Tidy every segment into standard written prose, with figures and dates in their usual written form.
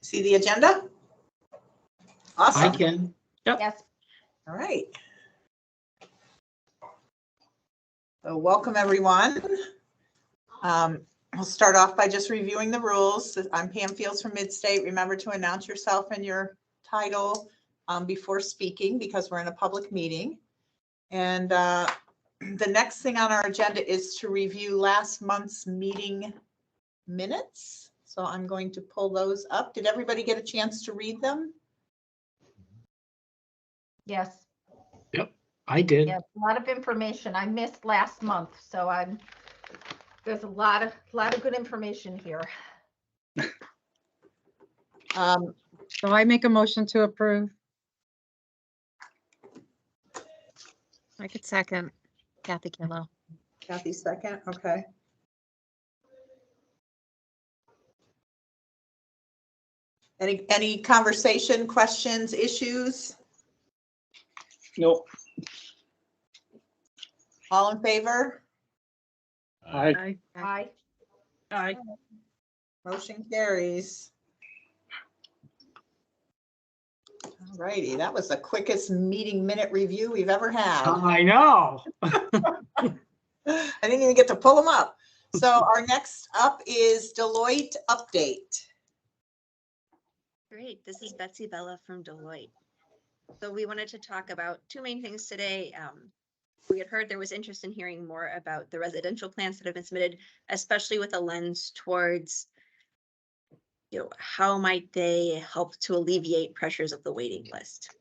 See the agenda? Awesome. I can. Yep. Yes. All right. So welcome, everyone. We'll start off by just reviewing the rules. I'm Pam Fields from Midstate. Remember to announce yourself and your title before speaking because we're in a public meeting. And the next thing on our agenda is to review last month's meeting minutes. So I'm going to pull those up. Did everybody get a chance to read them? Yes. Yep. I did. Yes. A lot of information I missed last month, so there's a lot of good information here. So I make a motion to approve. I could second. Kathy Killow. Kathy second, okay. Any conversation, questions, issues? Nope. All in favor? I Aye. Motion carries. All righty, that was the quickest meeting minute review we've ever had. I know. I didn't even get to pull them up. So our next up is Deloitte update. Great, this is Betsy Bella from Deloitte. So we wanted to talk about two main things today. We had heard there was interest in hearing more about the residential plans that have been submitted, especially with a lens towards, how might they help to alleviate pressures of the waiting list.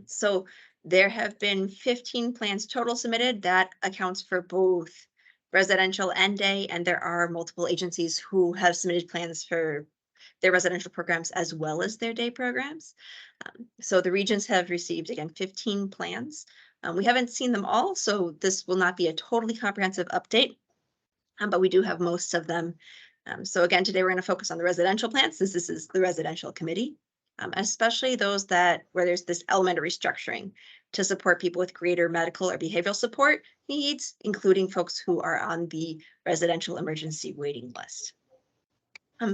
So there have been 15 plans total submitted. That accounts for both residential and day, and there are multiple agencies who have submitted plans for their residential programs as well as their day programs. So the regions have received, again, 15 plans. We haven't seen them all, so this will not be a totally comprehensive update, but we do have most of them. So again, today we're going to focus on the residential plans, since this is the residential committee, especially those where there's this element of restructuring to support people with greater medical or behavioral support needs, including folks who are on the residential emergency waiting list.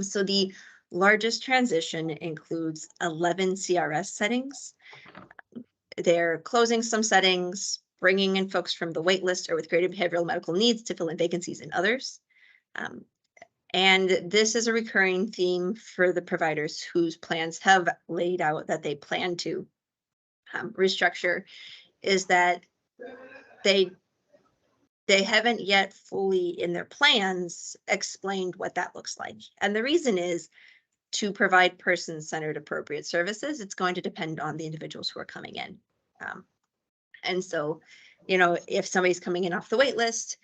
So the largest transition includes 11 CRS settings. They're closing some settings, bringing in folks from the wait list or with greater behavioral medical needs to fill in vacancies in others. And this is a recurring theme for the providers whose plans have laid out that they plan to restructure, is that they haven't yet fully in their plans explained what that looks like. And the reason is to provide person-centered appropriate services. It's going to depend on the individuals who are coming in. And so, if somebody's coming in off the wait list,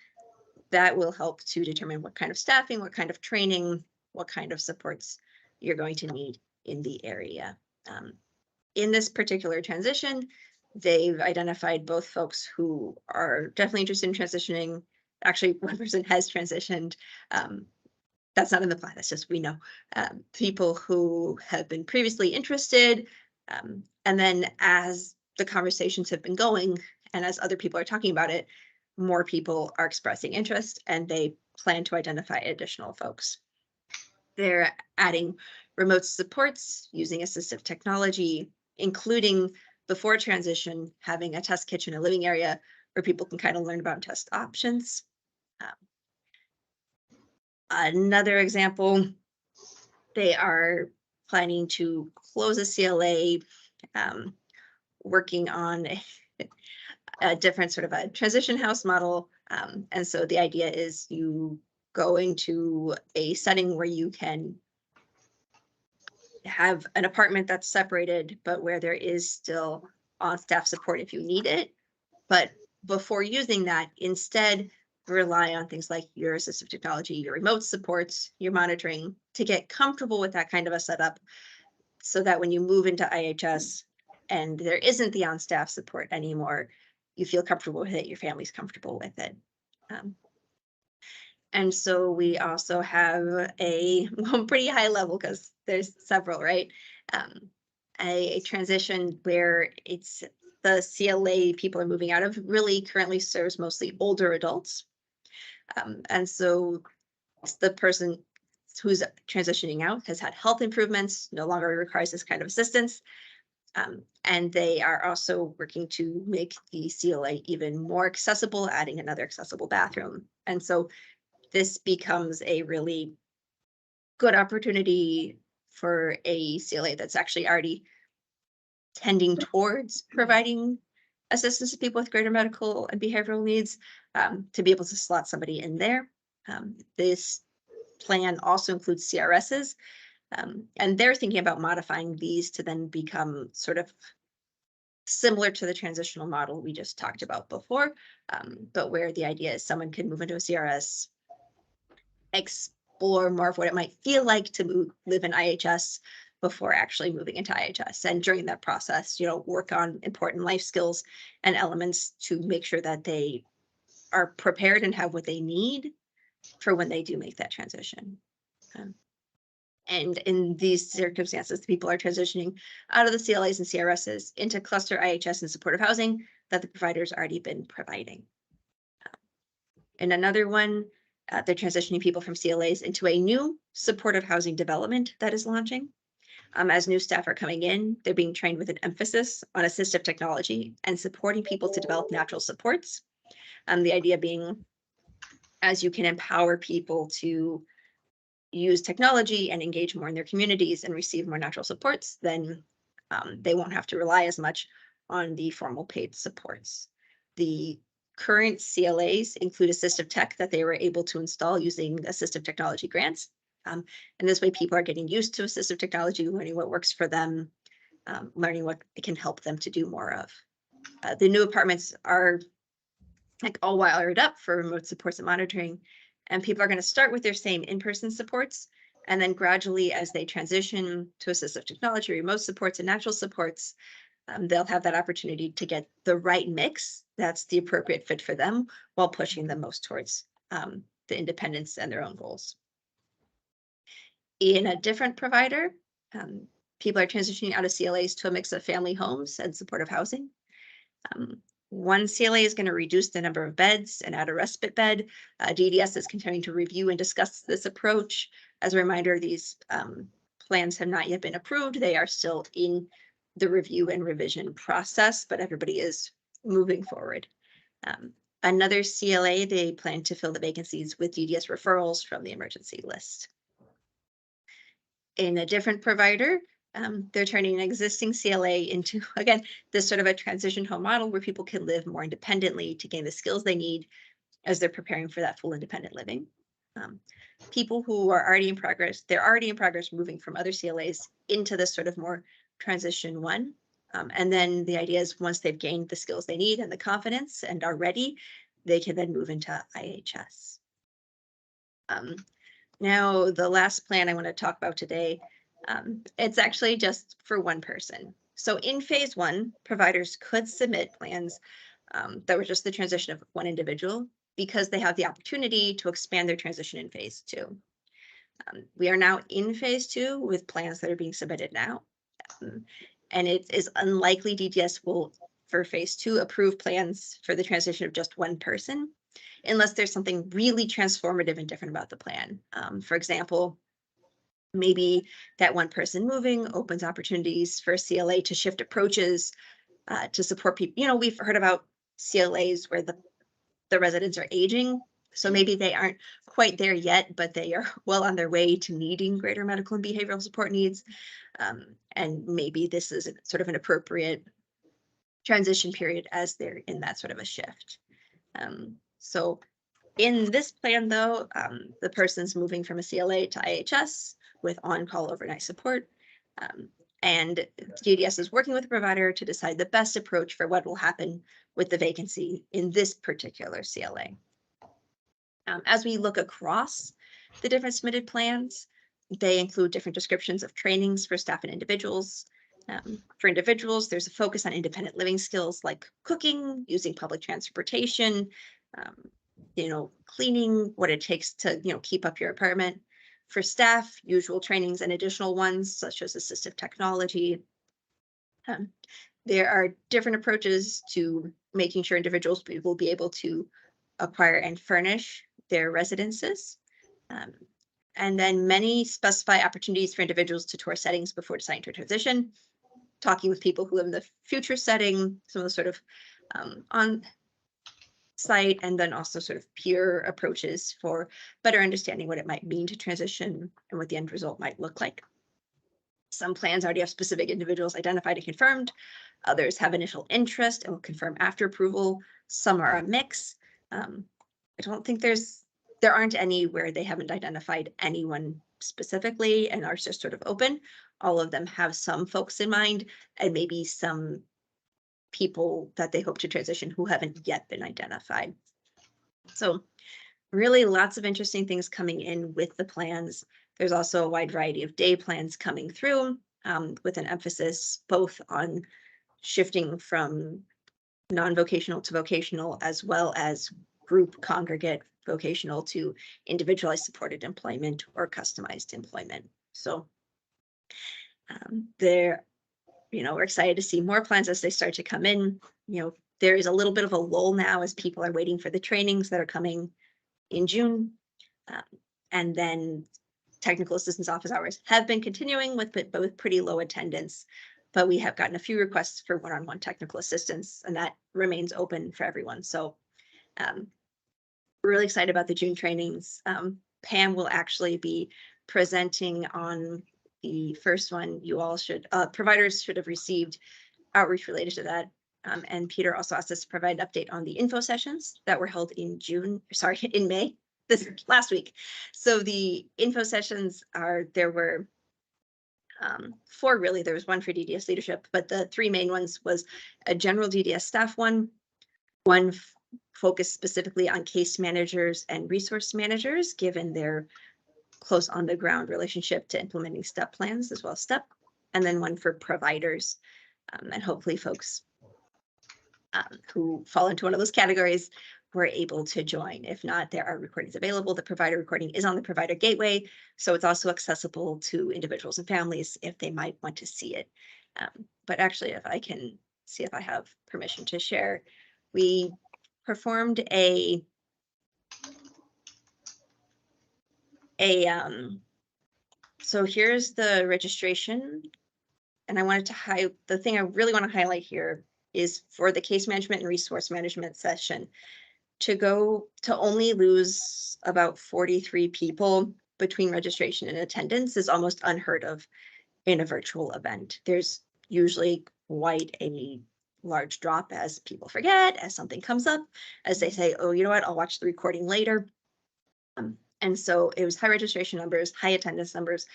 that will help to determine what kind of staffing, what kind of training, what kind of supports you're going to need in the area. In this particular transition, they've identified both folks who are definitely interested in transitioning. Actually, one person has transitioned. That's not in the plan, that's just, we know. People who have been previously interested. And then as the conversations have been going and as other people are talking about it, more people are expressing interest and they plan to identify additional folks. They're adding remote supports using assistive technology, including before transition, having a test kitchen, a living area where people can kind of learn about test options. Another example, they are planning to close a CLA, working on a different sort of a transition house model. And so the idea is you go into a setting where you can have an apartment that's separated, but where there is still on-staff support if you need it. But before using that, instead rely on things like your assistive technology, your remote supports, your monitoring to get comfortable with that kind of a setup, so that when you move into IHS and there isn't the on-staff support anymore, you feel comfortable with it, your family's comfortable with it. And so we also have a pretty high level, because there's several, right? A transition where it's the CLA people are moving out of really currently serves mostly older adults. And so the person who's transitioning out has had health improvements, no longer requires this kind of assistance. And they are also working to make the CLA even more accessible, adding another accessible bathroom. And so this becomes a really good opportunity for a CLA that's actually already tending towards providing assistance to people with greater medical and behavioral needs, to be able to slot somebody in there. This plan also includes CRSs, and they're thinking about modifying these to then become sort of similar to the transitional model we just talked about before, but where the idea is someone can move into a CRS, explore more of what it might feel like to live in IHS before actually moving into IHS. And during that process, work on important life skills and elements to make sure that they are prepared and have what they need for when they do make that transition. And in these circumstances, people are transitioning out of the CLAs and CRSs into cluster IHS and supportive housing that the provider's already been providing. And another one, they're transitioning people from CLAs into a new supportive housing development that is launching. As new staff are coming in, they're being trained with an emphasis on assistive technology and supporting people to develop natural supports. The idea being, as you can empower people to use technology and engage more in their communities and receive more natural supports, then they won't have to rely as much on the formal paid supports. The current CLAs include assistive tech that they were able to install using assistive technology grants. And this way people are getting used to assistive technology, learning what works for them, learning what it can help them to do more of. The new apartments are like all wired up for remote supports and monitoring. And people are going to start with their same in-person supports. And then gradually, as they transition to assistive technology, remote supports, and natural supports, they'll have that opportunity to get the right mix that's the appropriate fit for them while pushing them most towards the independence and their own goals. In a different provider, people are transitioning out of CLAs to a mix of family homes and supportive housing. One CLA is going to reduce the number of beds and add a respite bed. DDS is continuing to review and discuss this approach. As a reminder, these plans have not yet been approved. They are still in the review and revision process, but everybody is moving forward. Another CLA, they plan to fill the vacancies with DDS referrals from the emergency list. In a different provider, they're turning an existing CLA into, again, this sort of a transition home model where people can live more independently to gain the skills they need as they're preparing for that full independent living. People who are already in progress, they're already in progress moving from other CLAs into this sort of more transition one. And then the idea is once they've gained the skills they need and the confidence and are ready, they can then move into IHS. Now, the last plan I want to talk about today, it's actually just for one person. So in phase one, providers could submit plans that were just the transition of one individual because they have the opportunity to expand their transition in phase two. We are now in phase two with plans that are being submitted now. And it is unlikely DDS will, for phase two, approve plans for the transition of just one person, unless there's something really transformative and different about the plan. For example, maybe that one person moving opens opportunities for CLA to shift approaches to support people. We've heard about CLAs where the residents are aging. So maybe they aren't quite there yet, but they are well on their way to needing greater medical and behavioral support needs. And maybe this is sort of an appropriate transition period as they're in that sort of a shift. So in this plan, though, the person's moving from a CLA to IHS with on-call overnight support. And DDS is working with the provider to decide the best approach for what will happen with the vacancy in this particular CLA. As we look across the different submitted plans, they include different descriptions of trainings for staff and individuals. For individuals, there's a focus on independent living skills like cooking, using public transportation, cleaning, what it takes to, keep up your apartment. For staff, usual trainings and additional ones such as assistive technology. There are different approaches to making sure individuals will be able to acquire and furnish their residences. And then many specify opportunities for individuals to tour settings before deciding to transition, talking with people who live in the future setting, some of the sort of on site, and then also sort of peer approaches for better understanding what it might mean to transition and what the end result might look like. Some plans already have specific individuals identified and confirmed. Others have initial interest and will confirm after approval. Some are a mix. I don't think there aren't any where they haven't identified anyone specifically and are just sort of open. All of them have some folks in mind and maybe some people that they hope to transition who haven't yet been identified. So really lots of interesting things coming in with the plans. There's also a wide variety of day plans coming through with an emphasis both on shifting from non-vocational to vocational, as well as group congregate vocational to individualized supported employment or customized employment. So we're excited to see more plans as they start to come in. There is a little bit of a lull now as people are waiting for the trainings that are coming in June. And then technical assistance office hours have been continuing with pretty low attendance, but we have gotten a few requests for one-on-one technical assistance, and that remains open for everyone. So we're really excited about the June trainings. Pam will actually be presenting on the first one. You all should, providers should have received outreach related to that. And Peter also asked us to provide an update on the info sessions that were held in May, this last week. So the info sessions there were 4 really. There was one for DDS leadership, but the 3 main ones was a general DDS staff one focused specifically on case managers and resource managers, given their close on the ground relationship to implementing STEP plans as well as STEP, and then one for providers, and hopefully folks who fall into one of those categories were able to join. If not, there are recordings available. The provider recording is on the provider gateway, so it's also accessible to individuals and families if they might want to see it. But actually, if I can see if I have permission to share, we performed so here's the registration, and I wanted to the thing I really want to highlight here is for the case management and resource management session to only lose about 43 people between registration and attendance is almost unheard of in a virtual event. There's usually quite a large drop as people forget, as something comes up, as they say, oh, you know what, I'll watch the recording later. And so it was high registration numbers, high attendance numbers,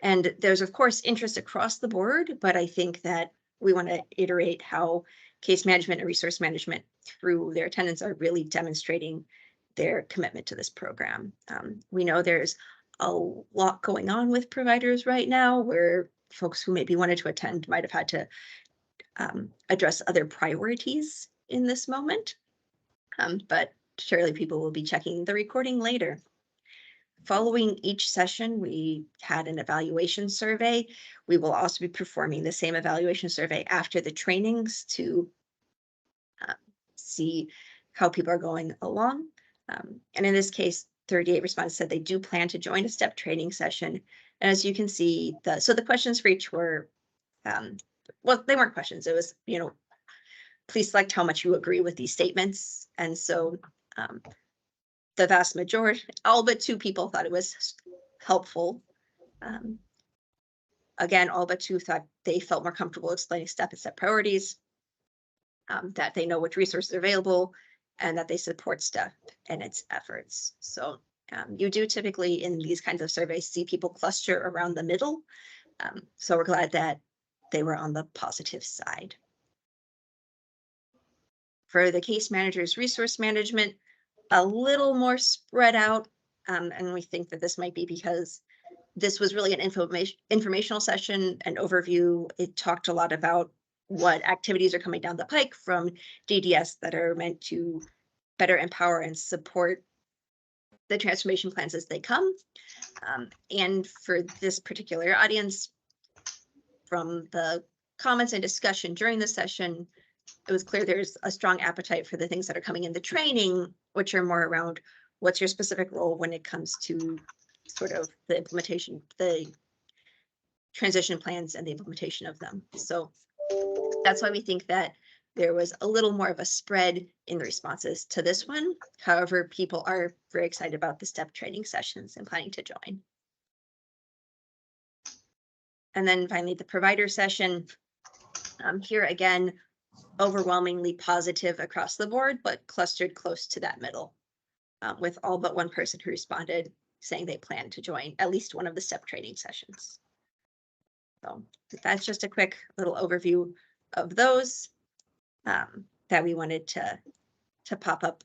and there's of course interest across the board, but I think that we want to iterate how case management and resource management through their attendance are really demonstrating their commitment to this program. We know there's a lot going on with providers right now where folks who maybe wanted to attend might have had to address other priorities in this moment, but surely people will be checking the recording later. Following each session, we had an evaluation survey. We will also be performing the same evaluation survey after the trainings to see how people are going along. And in this case, 38 respondents said they do plan to join a STEP training session. And as you can see, the questions for each were, well, they weren't questions. It was, please select how much you agree with these statements. And so the vast majority, all but 2 people thought it was helpful. Again, all but 2 thought they felt more comfortable explaining STEP and STEP priorities, that they know which resources are available, and that they support STEP and its efforts. So you do typically in these kinds of surveys see people cluster around the middle. So we're glad that they were on the positive side. For the case managers, resource management, a little more spread out, and we think that this might be because this was really an informational session, an overview. It talked a lot about what activities are coming down the pike from DDS that are meant to better empower and support the transformation plans as they come. And for this particular audience, from the comments and discussion during the session, it was clear there's a strong appetite for the things that are coming in the training, which are more around what's your specific role when it comes to sort of the implementation, the transition plans and the implementation of them. So that's why we think that there was a little more of a spread in the responses to this one. However, people are very excited about the STEP training sessions and planning to join. And then finally, the provider session. Here again, overwhelmingly positive across the board, but clustered close to that middle, with all but one person who responded saying they plan to join at least one of the STEP training sessions. So that's just a quick little overview of those that we wanted to pop up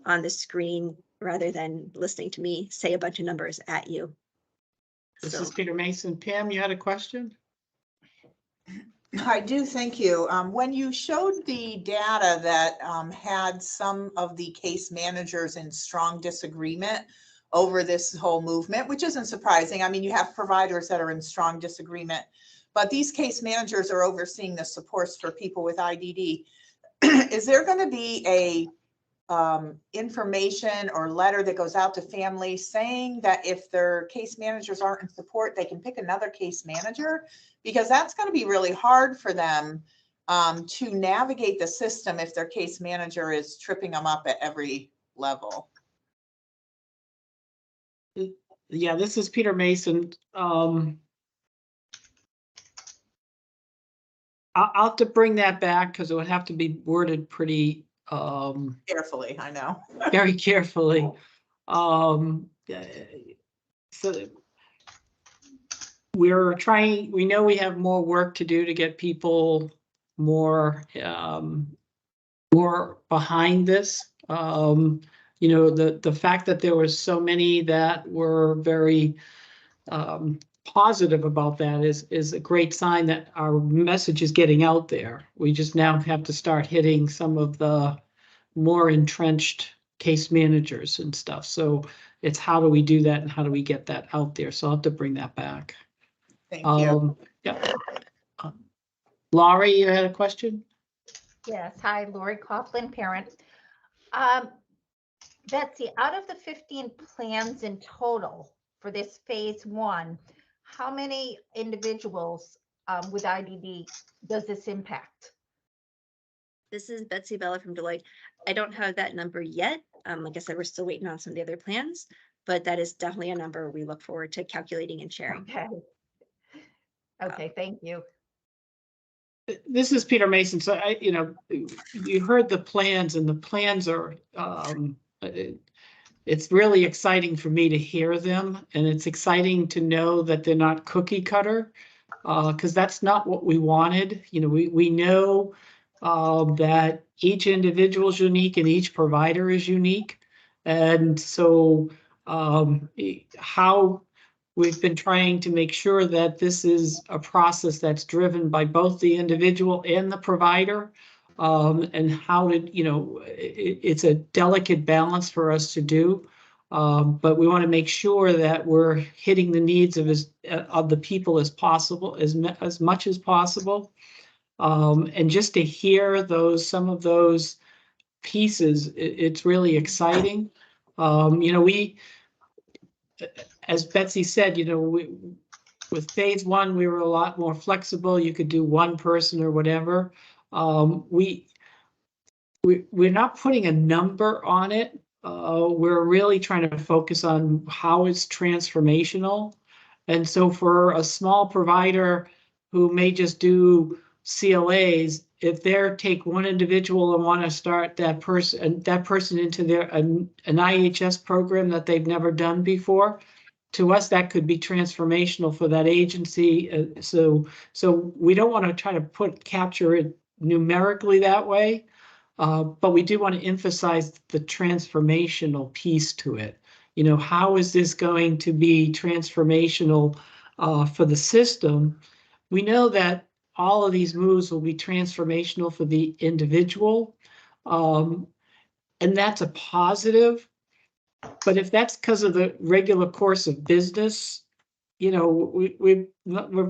on the screen rather than listening to me say a bunch of numbers at you. This So is Peter Mason. Pam, you had a question? I do, thank you. When you showed the data that had some of the case managers in strong disagreement over this whole movement, which isn't surprising. I mean, you have providers that are in strong disagreement, but these case managers are overseeing the supports for people with IDD. Is there going to be a information or letter that goes out to families saying that if their case managers aren't in support, they can pick another case manager? Because that's going to be really hard for them to navigate the system if their case manager is tripping them up at every level. Yeah, this is Peter Mason. I'll have to bring that back because it would have to be worded pretty Carefully, I know. very carefully. So we're trying, we know we have more work to do to get people more more behind this. You know, the fact that there was so many that were very positive about that is a great sign that our message is getting out there. We just now have to start hitting some of the more entrenched case managers and stuff. So it's how do we do that and how do we get that out there? So I'll have to bring that back. Thank you. Yeah. Laurie, you had a question? Yes, hi, Lori Coughlin, parent. Betsy, out of the 15 plans in total for this phase one, how many individuals with IDD does this impact? this is Betsy Bella from Deloitte. I don't have that number yet. Like I said, we're still waiting on some of the other plans, but that is definitely a number we look forward to calculating and sharing. Okay. Okay, thank you. This is Peter Mason. So you know, you heard the plans and the plans are, it's really exciting for me to hear them. And it's exciting to know that they're not cookie cutter, because that's not what we wanted. You know, we know that each individual is unique and each provider is unique. And so how we've been trying to make sure that this is a process that's driven by both the individual and the provider, and how to, you know, it's a delicate balance for us to do. But we want to make sure that we're hitting the needs of the people as possible, as much as possible. And just to hear some of those pieces, it's really exciting. You know, as Betsy said, you know, with phase one, we were a lot more flexible. You could do one person or whatever. We're not putting a number on it. We're really trying to focus on how it's transformational. And so for a small provider who may just do CLAs, if they take one individual and want to start that person into an IHS program that they've never done before, to us that could be transformational for that agency. So we don't want to try to capture it numerically that way, but we do want to emphasize the transformational piece to it. You know, how is this going to be transformational for the system? We know that all of these moves will be transformational for the individual, and that's a positive. But if that's because of the regular course of business, you know, we're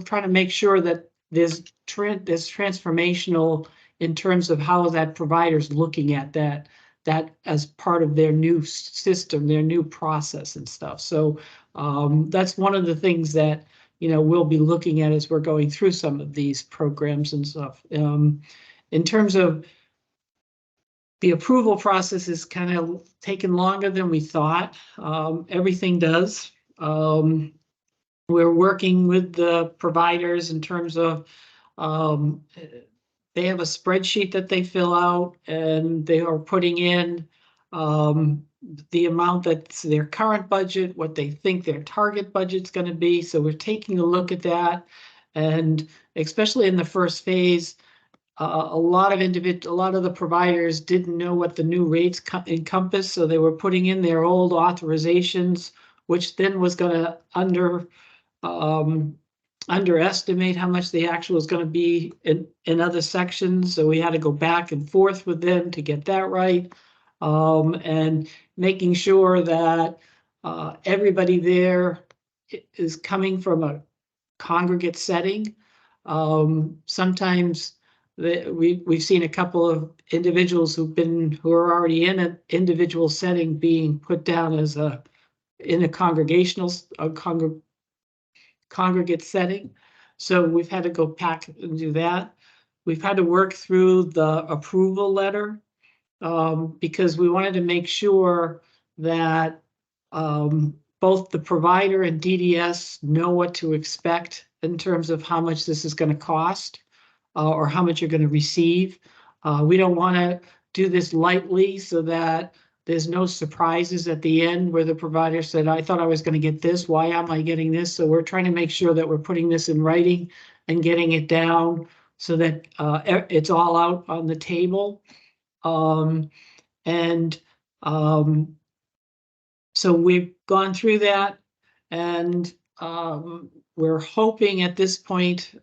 trying to make sure that there's transformational in terms of how that provider's looking at that as part of their new system, their new process and stuff. So That's one of the things that, we'll be looking at as we're going through some of these programs and stuff. In terms of the approval process is kind of taken longer than we thought. Everything does. We're working with the providers in terms of, they have a spreadsheet that they fill out and they are putting in the amount that's their current budget, what they think their target budget's going to be. So we're taking a look at that. And especially in the first phase, a lot of the providers didn't know what the new rates encompass, so they were putting in their old authorizations, which then was going to underestimate how much the actual is going to be in other sections. So we had to go back and forth with them to get that right, and making sure that everybody there is coming from a congregate setting. Sometimes we've seen a couple of individuals who are already in an individual setting being put down as in a congregate setting. So we've had to go back and do that. We've had to work through the approval letter because we wanted to make sure that both the provider and DDS know what to expect in terms of how much this is going to cost or how much you're going to receive. We don't want to do this lightly so that there's no surprises at the end where the provider said, I thought I was going to get this. Why am I getting this? So we're trying to make sure that we're putting this in writing and getting it down so that it's all out on the table. So we've gone through that, and we're hoping at this point,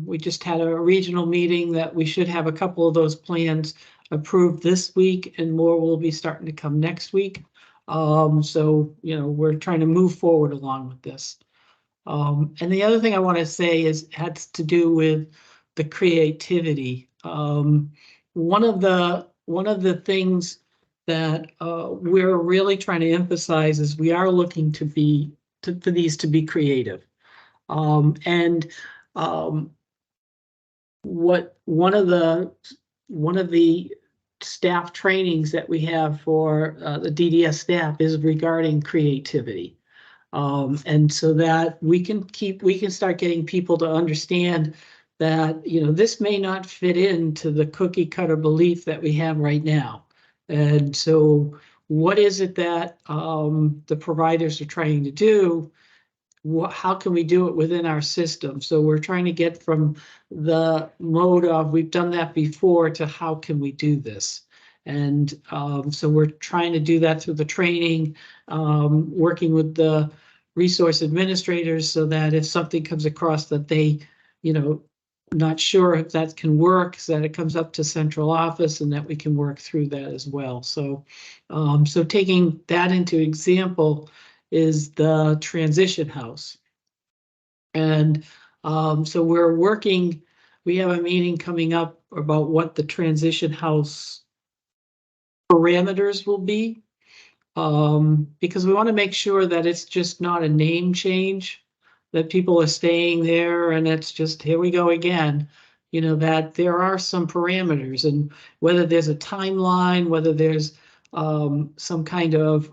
we just had a regional meeting that we should have a couple of those plans approved this week, and more will be starting to come next week. So, we're trying to move forward along with this. And the other thing I want to say has to do with the creativity. One of the things that we're really trying to emphasize is we are looking for these to be creative. What one of the staff trainings that we have for the DDS staff is regarding creativity. And so that we can start getting people to understand that, this may not fit into the cookie cutter belief that we have right now. And so what is it that the providers are trying to do? How can we do it within our system? So we're trying to get from the mode of we've done that before to how can we do this? And so we're trying to do that through the training, working with the resource administrators so that if something comes across that they, not sure if that can work, so that it comes up to central office and that we can work through that as well. So, so taking that into example is the transition house. And so we have a meeting coming up about what the transition house parameters will be. Because we want to make sure that it's just not a name change, that people are staying there and it's just, here we go again, that there are some parameters, and whether there's a timeline, whether there's some kind of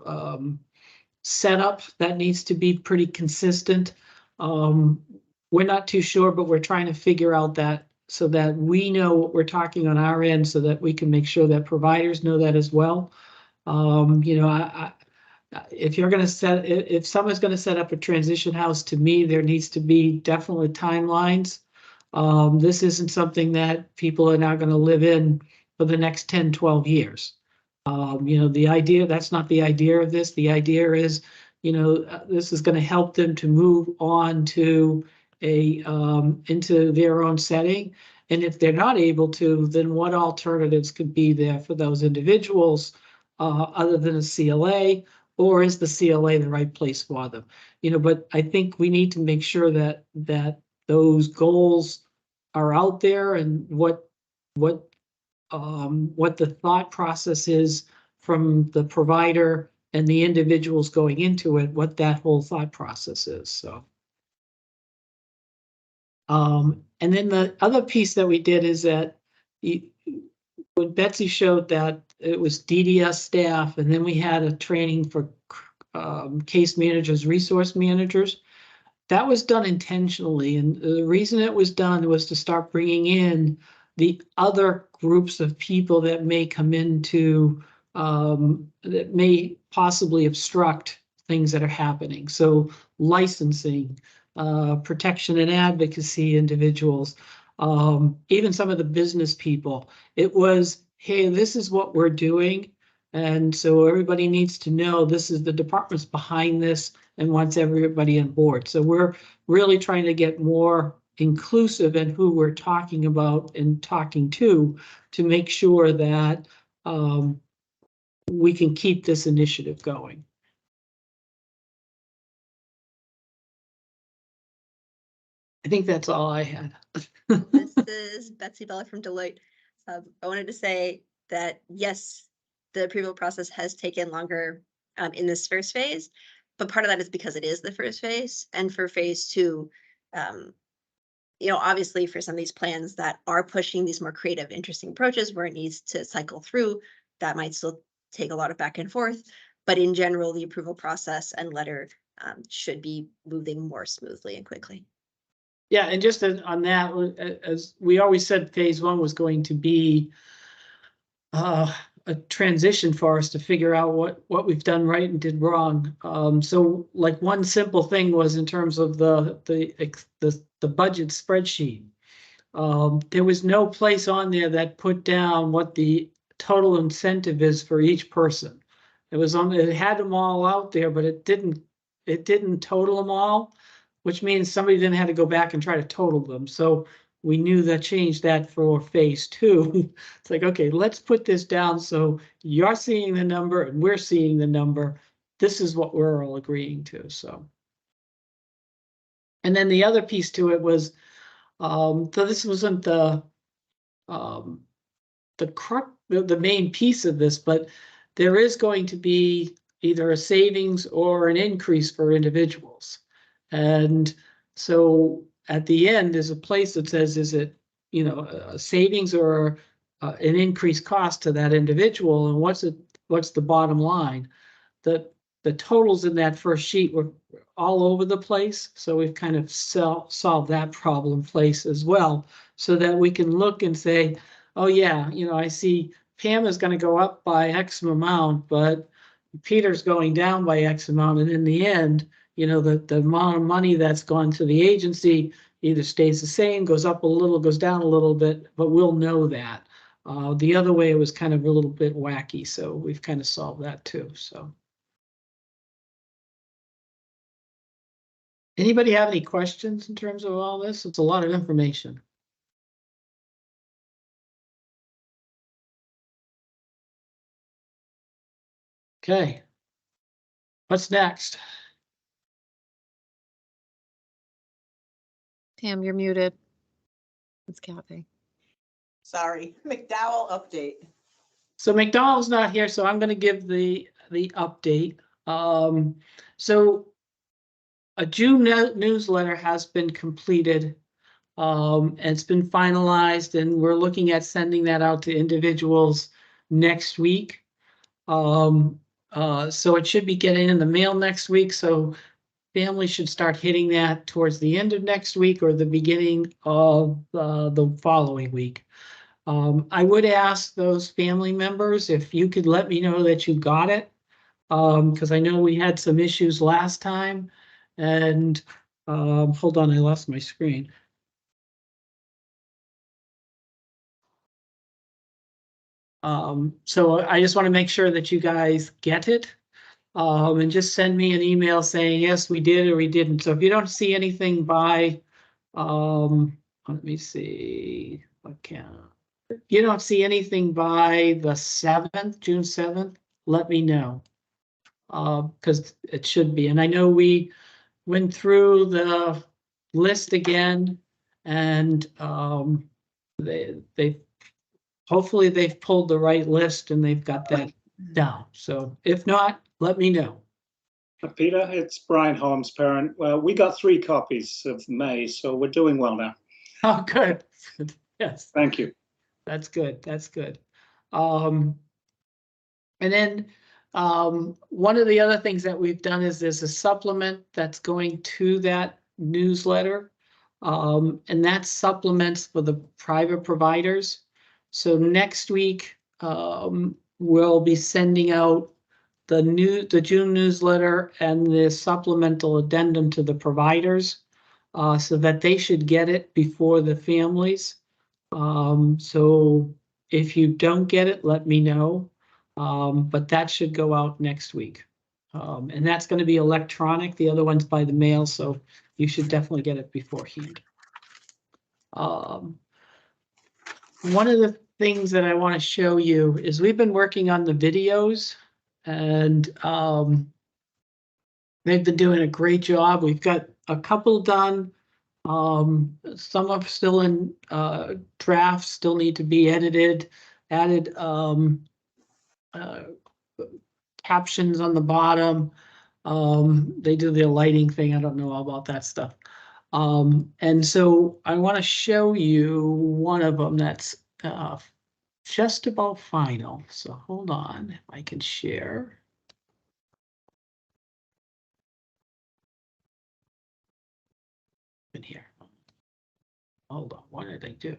setup that needs to be pretty consistent. We're not too sure, but we're trying to figure out that so that we know what we're talking on our end so that we can make sure that providers know that as well. If someone's going to set up a transition house, to me, there needs to be definitely timelines. This isn't something that people are now going to live in for the next 10, 12 years. That's not the idea of this. The idea is, this is going to help them to move on to into their own setting. And if they're not able to, then what alternatives could be there for those individuals other than a CLA, or is the CLA the right place for them? But I think we need to make sure that those goals are out there, and what the thought process is from the provider and the individuals going into it, what that whole thought process is, so. And then the other piece that we did is that when Betsy showed that it was DDS staff, and then we had a training for case managers, resource managers, that was done intentionally. And the reason it was done was to start bringing in the other groups of people that may come into, that may possibly obstruct things that are happening. So licensing, protection and advocacy individuals, even some of the business people. It was, hey, this is what we're doing. And so everybody needs to know this is the departments behind this and wants everybody on board. So we're really trying to get more inclusive in who we're talking about and talking to make sure that we can keep this initiative going. I think that's all I had. This is Betsy Bella from Deloitte. I wanted to say that, yes, the approval process has taken longer in this first phase, but part of that is because it is the first phase. And for phase two, obviously for some of these plans that are pushing these more creative, interesting approaches where it needs to cycle through, that might still take a lot of back and forth. But in general, the approval process and letter should be moving more smoothly and quickly. Yeah, and just on that, as we always said, phase one was going to be a transition for us to figure out what we've done right and did wrong. So like one simple thing was in terms of the budget spreadsheet. There was no place on there that put down what the total incentive is for each person. It had them all out there, but it didn't total them all, which means somebody then had to go back and try to total them. So we knew that changed that for phase two. It's like, okay, let's put this down so you're seeing the number and we're seeing the number. This is what we're all agreeing to. So, and then the other piece to it was, so this wasn't the main piece of this, but there is going to be either a savings or an increase for individuals. And so at the end, there's a place that says, is it, a savings or an increased cost to that individual? And what's the bottom line? The totals in that first sheet were all over the place. So we've kind of solved that problem place as well, so that we can look and say, oh yeah, I see Pam is going to go up by X amount, but Peter's going down by X amount. And in the end, the amount of money that's gone to the agency either stays the same, goes up a little, goes down a little bit, but we'll know that. The other way, it was kind of a little bit wacky. So we've kind of solved that too. So. Anybody have any questions in terms of all this? It's a lot of information. Okay. What's next? Pam, you're muted. It's Kathy. Sorry, McDowell update. So McDonald's not here, so I'm going to give the update. So a June newsletter has been completed. And it's been finalized, and we're looking at sending that out to individuals next week. So it should be getting in the mail next week. So families should start hitting that towards the end of next week or the beginning of the following week. I would ask those family members if you could let me know that you got it, because I know we had some issues last time. And hold on, I lost my screen. So I just want to make sure that you guys get it, and just send me an email saying, yes, we did or we didn't. So if you don't see anything by, let me see, if you don't see anything by the 7th, June 7th, let me know, because it should be. And I know we went through the list again, and hopefully they've pulled the right list and they've got that down. So if not, let me know. Peter, it's Brian Holmes, parent. Well, we got 3 copies of May, so we're doing well now. Oh, good. Yes, Thank you. that's good. That's good. And then one of the other things that we've done is there's a supplement that's going to that newsletter. And that's supplements for the private providers. So next week, we'll be sending out the June newsletter and the supplemental addendum to the providers, so that they should get it before the families. So if you don't get it, let me know. But that should go out next week. And that's going to be electronic. The other one's by the mail, so you should definitely get it beforehand. One of the things that I want to show you is we've been working on the videos, and they've been doing a great job. We've got a couple done. Some are still in drafts, still need to be edited, added captions on the bottom. They do their lighting thing. I don't know all about that stuff. And so I want to show you one of them that's just about final. So hold on, if I can share. In here. Hold on, what did I do?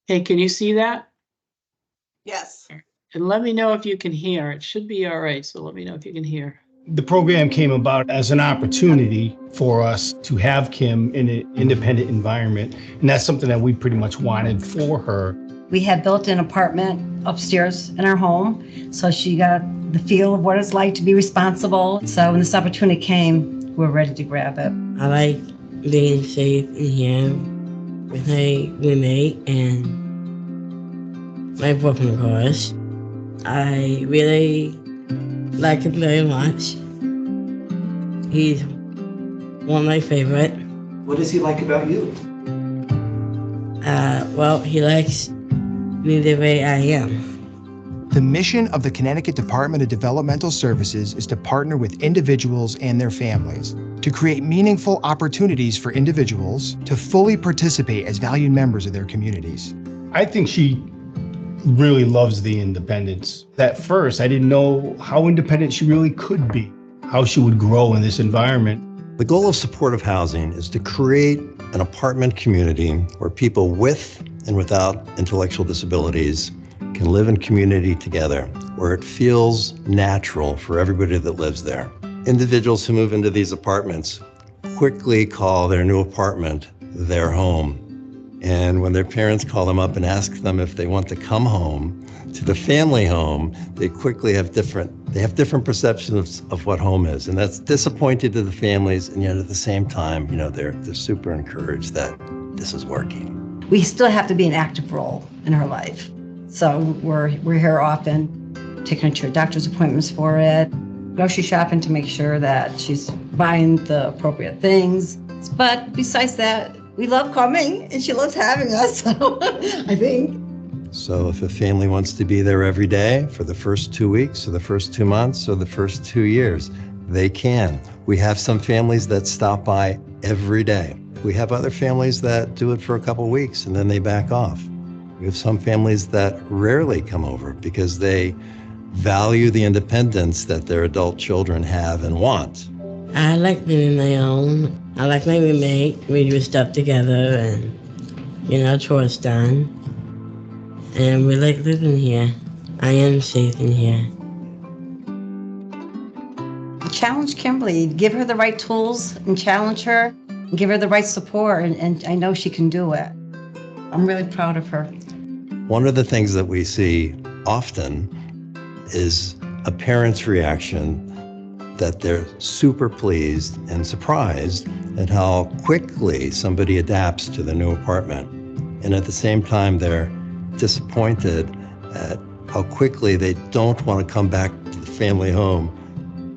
Hey, can you see that? Yes. And let me know if you can hear. It should be all right, so let me know if you can hear. The program came about as an opportunity for us to have Kim in an independent environment. And that's something that we pretty much wanted for her. We had built an apartment upstairs in our home, so she got the feel of what it's like to be responsible. So when this opportunity came, we're ready to grab it. I like being safe in here with my roommate and my boyfriend, of course. I really like him very much. He's one of my favorite. What does he like about you? Well, he likes me the way I am. The mission of the Connecticut Department of Developmental Services is to partner with individuals and their families to create meaningful opportunities for individuals to fully participate as valued members of their communities. I think she really loves the independence. At first, I didn't know how independent she really could be, how she would grow in this environment. The goal of supportive housing is to create an apartment community where people with and without intellectual disabilities can live in community together, where it feels natural for everybody that lives there. Individuals who move into these apartments quickly call their new apartment their home. And when their parents call them up and ask them if they want to come home to the family home, they quickly have different perceptions of what home is. And that's disappointing to the families, and yet at the same time, you know, they're super encouraged that this is working. We still have to be an active role in her life. So we're here often, taking her to doctor's appointments for it, grocery shopping to make sure that she's buying the appropriate things. But besides that, we love coming and she loves having us, so I think. So if a family wants to be there every day for the first 2 weeks or the first 2 months or the first 2 years, they can. We have some families that stop by every day. We have other families that do it for a couple weeks and then they back off. We have some families that rarely come over because they value the independence that their adult children have and want. I like being my own. I like my roommate. We do stuff together and, chores done. And we like living here. I am safe in here. Challenge Kimberly, give her the right tools and challenge her and give her the right support. And I know she can do it. I'm really proud of her. One of the things that we see often is a parent's reaction that they're super pleased and surprised at how quickly somebody adapts to the new apartment. And at the same time, they're disappointed at how quickly they don't want to come back to the family home.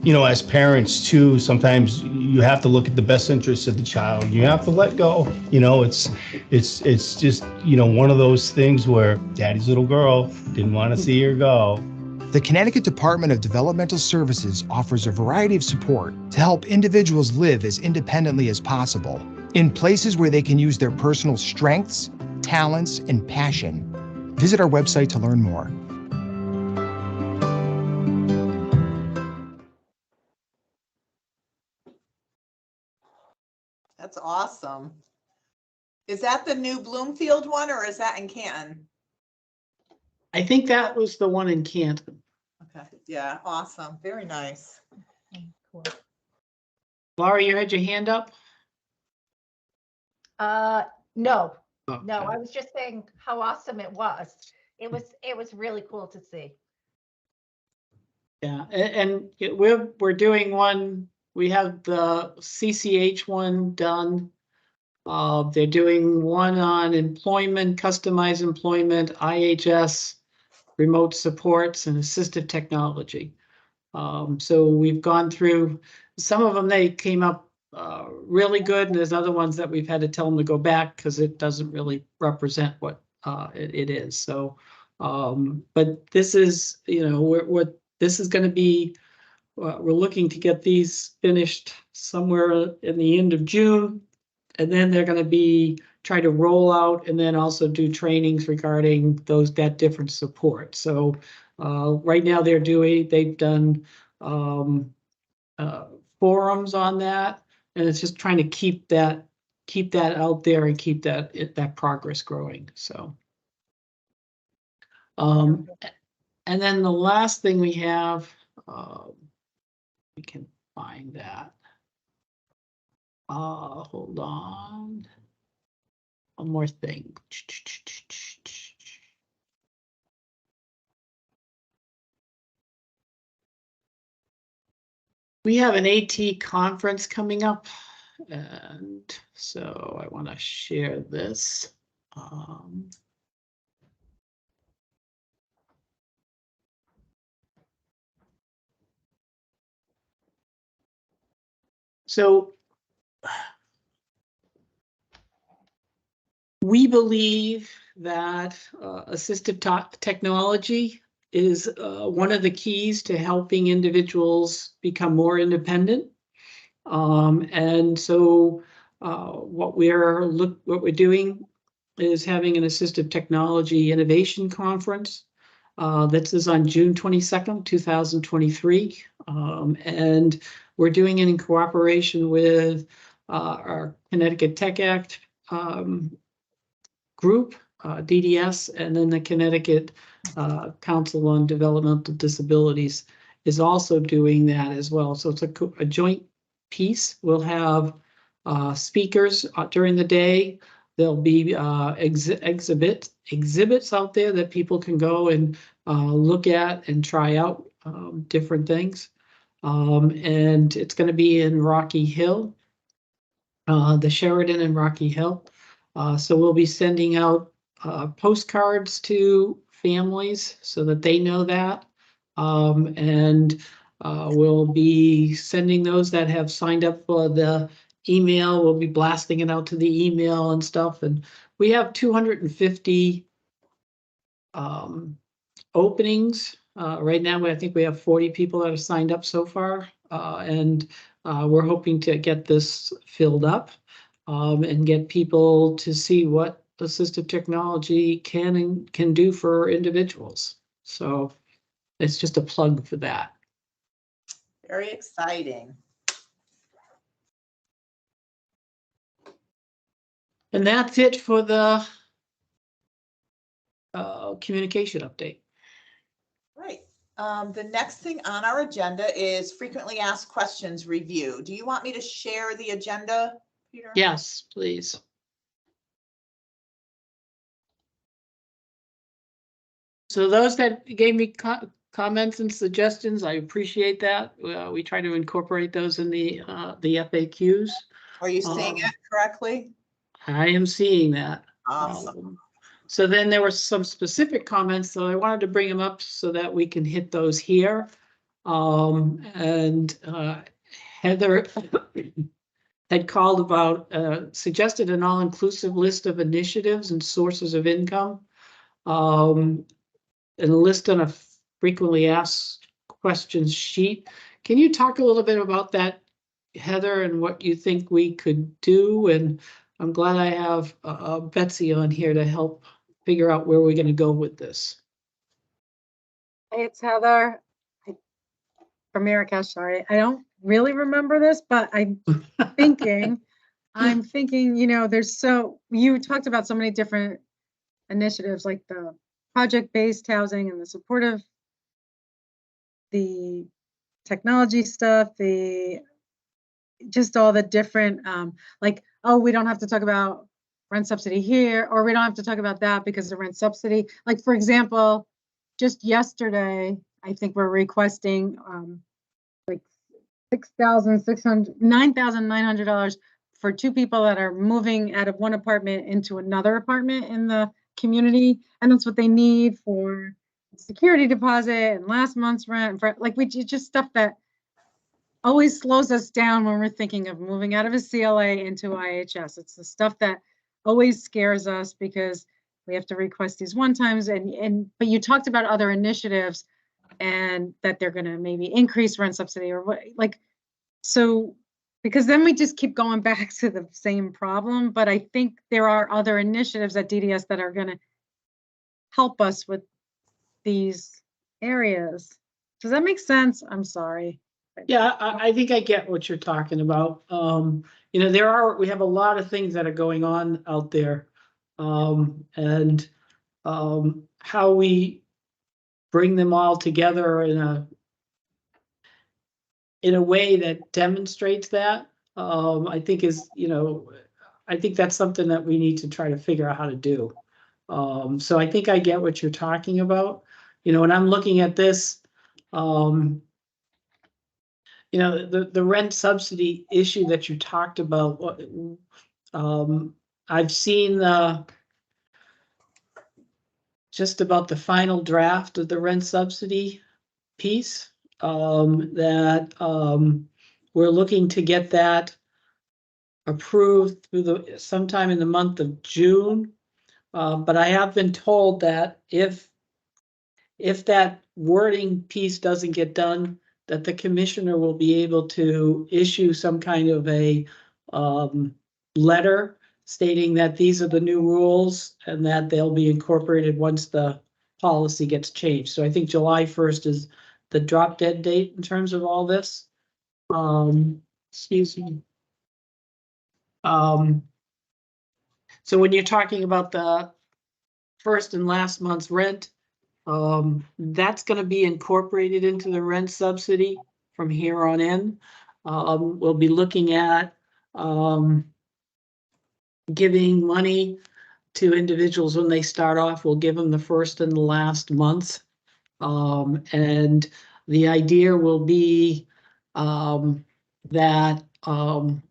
You know, as parents too, sometimes you have to look at the best interests of the child. You have to let go. You know, it's just, you know, one of those things where daddy's little girl didn't want to see her go. The Connecticut Department of Developmental Services offers a variety of support to help individuals live as independently as possible in places where they can use their personal strengths, talents, and passion. Visit our website to learn more. That's awesome. Is that the new Bloomfield one or is that in Canton? I think that was the one in Canton. Okay, yeah, awesome. Very nice. Cool. Laura, you had your hand up? No, Oh, no, okay. I was just saying how awesome it was. It was really cool to see. Yeah, and we're doing one. We have the CCH one done. They're doing one on employment, customized employment, IHS, remote supports, and assistive technology. So we've gone through some of them. They came up really good, and there's other ones that we've had to tell them to go back because it doesn't really represent what it is. So, but this is, you know, what this is going to be. We're looking to get these finished somewhere in the end of June, and then they're going to be try to roll out and then also do trainings regarding that different support. So right now they've done forums on that, and it's just trying to keep that out there and keep that progress growing. So and then the last thing we have, we can find that. Hold on. One more thing. We have an AT conference coming up, and so I want to share this. So we believe that assistive technology is one of the keys to helping individuals become more independent. And so what we're doing is having an assistive technology innovation conference. This is on June 22nd, 2023. And we're doing it in cooperation with our Connecticut Tech Act group, DDS, and then the Connecticut Council on Developmental Disabilities is also doing that as well. So it's a joint piece. We'll have speakers during the day. There'll be exhibits out there that people can go and look at and try out different things. And it's going to be in Rocky Hill, the Sheridan in Rocky Hill. So we'll be sending out postcards to families so that they know that. And we'll be sending those that have signed up for the email. We'll be blasting it out to the email and stuff. And we have 250 openings. Right now, I think we have 40 people that have signed up so far. And we're hoping to get this filled up. And get people to see what assistive technology can do for individuals. So it's just a plug for that. Very exciting. And that's it for the communication update. Right. The next thing on our agenda is frequently asked questions review. Do you want me to share the agenda, Peter? Yes, please. So those that gave me comments and suggestions, I appreciate that. We try to incorporate those in the FAQs. Are you seeing it correctly? I am seeing that. Awesome. So then there were some specific comments, so I wanted to bring them up so that we can hit those here. And Heather had called about, suggested an all-inclusive list of initiatives and sources of income. And a list on a frequently asked questions sheet. Can you talk a little bit about that, Heather, and what you think we could do? And I'm glad I have Betsy on here to help figure out where we're going to go with this. Hey, it's Heather from Marrakesh. Sorry, I don't really remember this, but I'm thinking, you know, you talked about so many different initiatives like the project-based housing and the supportive, the technology stuff, just all the different, like, oh, we don't have to talk about rent subsidy here, or we don't have to talk about that because of rent subsidy. Like, for example, just yesterday, I think we're requesting like $9,900 for two people that are moving out of one apartment into another apartment in the community. And that's what they need for security deposit and last month's rent. For, like, just stuff that always slows us down when we're thinking of moving out of a CLA into IHS. It's the stuff that always scares us because we have to request these one times. But you talked about other initiatives and that they're going to maybe increase rent subsidy or what, like, so, because then we just keep going back to the same problem. But I think there are other initiatives at DDS that are going to help us with these areas. Does that make sense? I'm sorry. Yeah, I think I get what you're talking about. You know, we have a lot of things that are going on out there. And how we bring them all together in a way that demonstrates that, I think is, you know, I think that's something that we need to try to figure out how to do. So I think I get what you're talking about. You know, when I'm looking at this, you know, the rent subsidy issue that you talked about, I've seen just about the final draft of the rent subsidy piece, that we're looking to get that approved through sometime in the month of June. But I have been told that if that wording piece doesn't get done, that the commissioner will be able to issue some kind of a letter stating that these are the new rules and that they'll be incorporated once the policy gets changed. So I think July 1st is the drop dead date in terms of all this. Excuse me. So when you're talking about the first and last month's rent, that's going to be incorporated into the rent subsidy from here on in. We'll be looking at giving money to individuals when they start off. We'll give them the first and the last month. And the idea will be that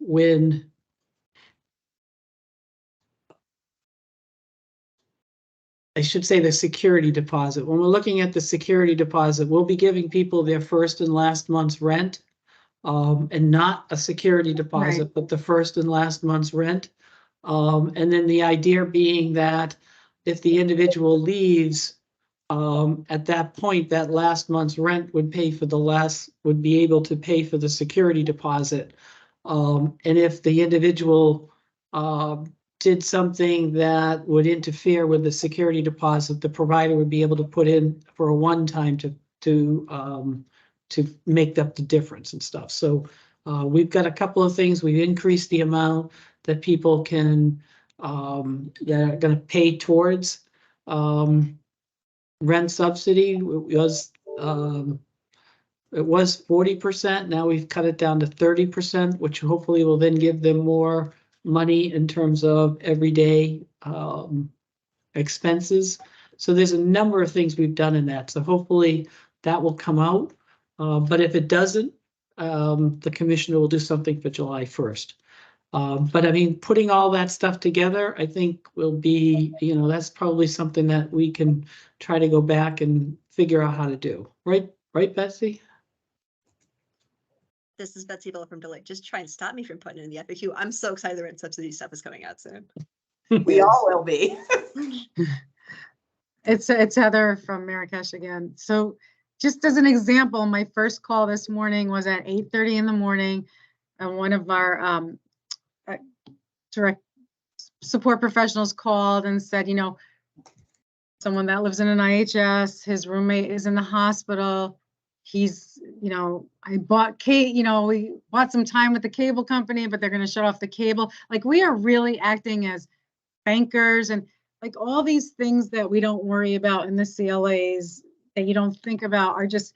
when I should say the security deposit. When we're looking at the security deposit, we'll be giving people their first and last month's rent, and not a security deposit, Right. but the first and last month's rent. And then the idea being that if the individual leaves, at that point, that last month's rent would be able to pay for the security deposit. And if the individual did something that would interfere with the security deposit, the provider would be able to put in for a one-time to make up the difference and stuff. So we've got a couple of things. We've increased the amount that people can that are going to pay towards rent subsidy. It was 40%. Now we've cut it down to 30%, which hopefully will then give them more money in terms of everyday expenses. So there's a number of things we've done in that. So hopefully that will come out. But if it doesn't, the commissioner will do something for July 1st. But I mean, putting all that stuff together, I think will be, that's probably something that we can try to go back and figure out how to do. Right, Betsy? This is Betsy Bella from Deloitte. Just try and stop me from putting it in the FAQ. I'm so excited the rent subsidy stuff is coming out soon. We all will be. It's Heather from Marrakesh again. So just as an example, my first call this morning was at 8:30 in the morning, and one of our direct support professionals called and said, someone that lives in an IHS, his roommate is in the hospital. He's, I bought we bought some time with the cable company, but they're going to shut off the cable. Like, we are really acting as bankers, and like all these things that we don't worry about in the CLAs that you don't think about are just,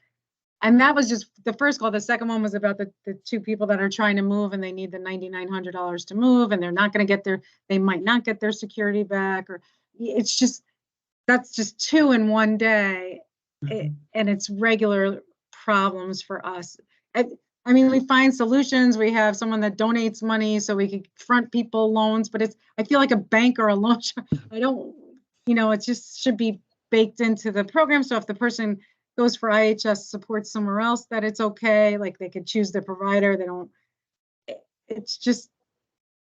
and that was just the first call. The second one was about the two people that are trying to move, and they need the $9,900 to move, and they're not going to get they might not get their security back, or it's just, that's just two in one day. And it's regular problems for us. I mean, we find solutions. We have someone that donates money so we can front people loans, but I feel like a bank or a loan shop. I don't, it just should be baked into the program. So if the person goes for IHS support somewhere else, that it's okay. Like, they could choose the provider. They don't, it's just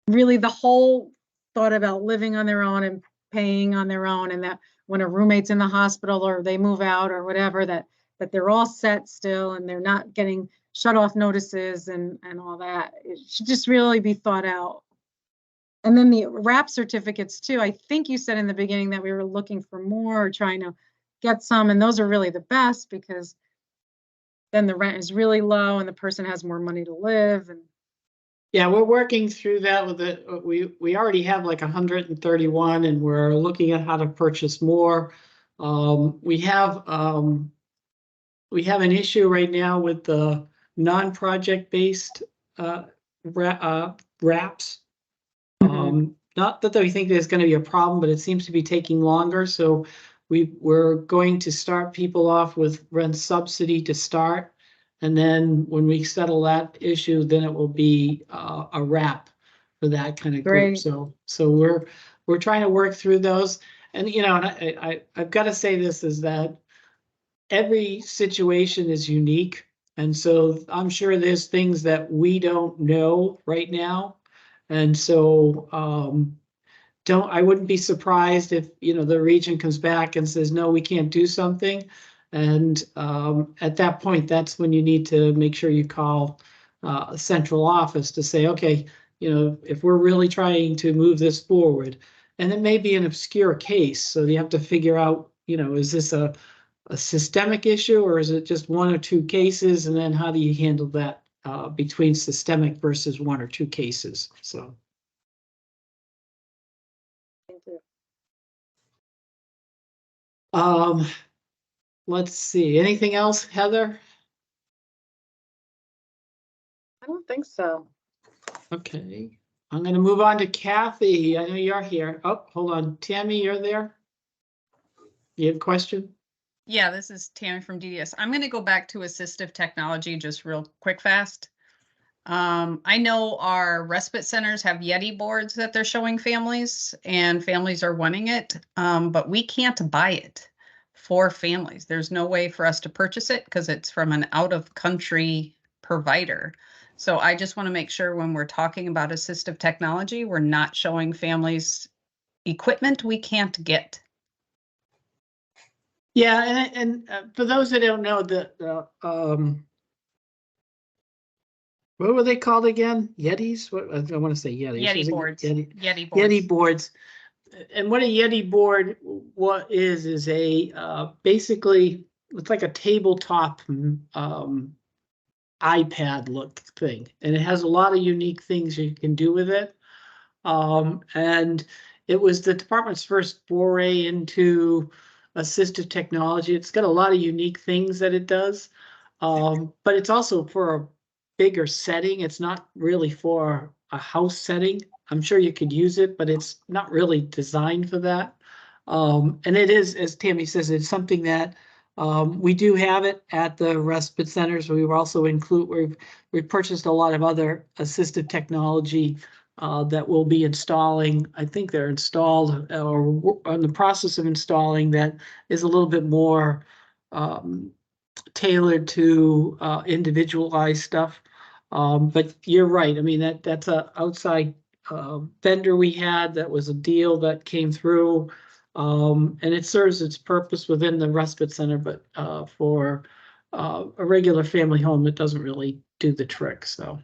really the whole thought about living on their own and paying on their own, and that when a roommate's in the hospital or they move out or whatever, that they're all set still and they're not getting shut off notices and all that. It should just really be thought out. And then the RAP certificates too. I think you said in the beginning that we were looking for more, or trying to get some, and those are really the best, because then the rent is really low and the person has more money to live. And yeah, we're working through that with it. We already have like 131, and we're looking at how to purchase more. We have an issue right now with the non-project based wraps. Not that we think there's going to be a problem, but it seems to be taking longer. So we're going to start people off with rent subsidy to start. And then when we settle that issue, then it will be a wrap for that kind of group. Great. So we're trying to work through those. And, I've got to say this, is that every situation is unique. And so I'm sure there's things that we don't know right now. And so I wouldn't be surprised if, the region comes back and says, no, we can't do something. And at that point, that's when you need to make sure you call a central office to say, okay, if we're really trying to move this forward, and it may be an obscure case. So you have to figure out, is this a systemic issue, or is it just one or two cases? And then how do you handle that between systemic versus one or two cases? So. thank you. Let's see, anything else, Heather? I don't think so. Okay, I'm going to move on to Kathy. I know you're here. Oh, hold on. Tammy, you're there? You have a question? Yeah, this is Tammy from DDS. I'm going to go back to assistive technology just real quick, fast. I know our respite centers have Yeti boards that they're showing families, and families are wanting it, but we can't buy it for families. There's no way for us to purchase it because it's from an out-of-country provider. So I just want to make sure when we're talking about assistive technology, we're not showing families equipment we can't get. Yeah, and for those that don't know, what were they called again? Yetis? What I want to say Yetis. Yeti boards. Yeti boards. Yeti boards. And what a Yeti board is a basically it's like a tabletop iPad look thing, and it has a lot of unique things you can do with it. And it was the department's first foray into assistive technology. It's got a lot of unique things that it does, but it's also for a bigger setting. It's not really for a house setting. I'm sure you could use it, but it's not really designed for that. And it is, as Tammy says, it's something that we do have it at the respite centers. We were also we've purchased a lot of other assistive technology that we'll be installing. I think they're installed or in the process of installing, that is a little bit more tailored to individualized stuff. But you're right. I mean, that's a outside vendor we had. That was a deal that came through. And it serves its purpose within the respite center, but for a regular family home, it doesn't really do the trick, so.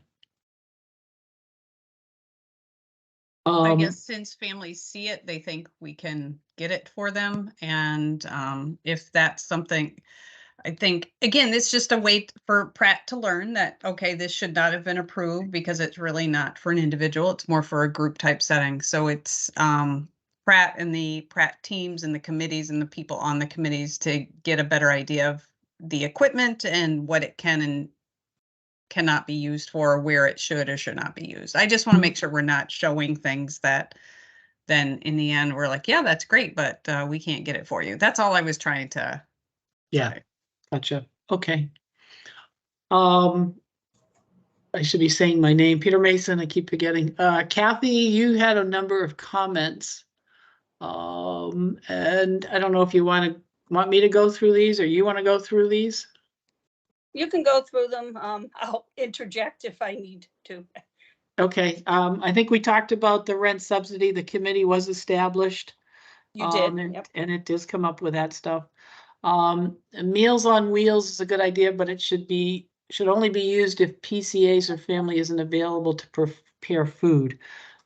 I guess since families see it, they think we can get it for them. And if that's something, I think, again, it's just a way for Pratt to learn that, okay, this should not have been approved because it's really not for an individual. It's more for a group type setting. So it's Pratt and the Pratt teams and the committees and the people on the committees to get a better idea of the equipment and what it can and cannot be used for, where it should or should not be used. I just want to make sure we're not showing things that then in the end we're like, yeah, that's great, but we can't get it for you. That's all I was trying to. Yeah, say. gotcha. Okay. I should be saying my name, Peter Mason. I keep forgetting. Kathy, you had a number of comments. And I don't know if you want me to go through these, or you want to go through these? You can go through them. I'll interject if I need to. Okay. I think we talked about the rent subsidy. The committee was established. You did. And it does come up with that stuff. Meals on Wheels is a good idea, but it should only be used if PCAs or family isn't available to prepare food.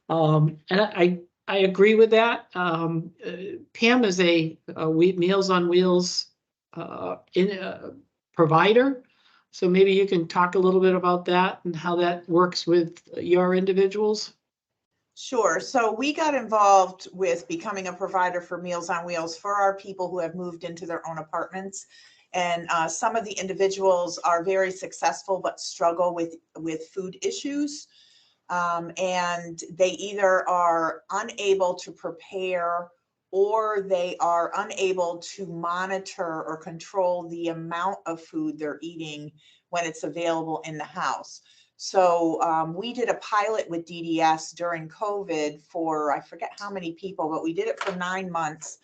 And I agree with that. Pam is a Meals on Wheels provider. So maybe you can talk a little bit about that and how that works with your individuals. Sure. So we got involved with becoming a provider for Meals on Wheels for our people who have moved into their own apartments. And some of the individuals are very successful but struggle with food issues. And they either are unable to prepare or they are unable to monitor or control the amount of food they're eating when it's available in the house. So we did a pilot with DDS during COVID for, I forget how many people, but we did it for 9 months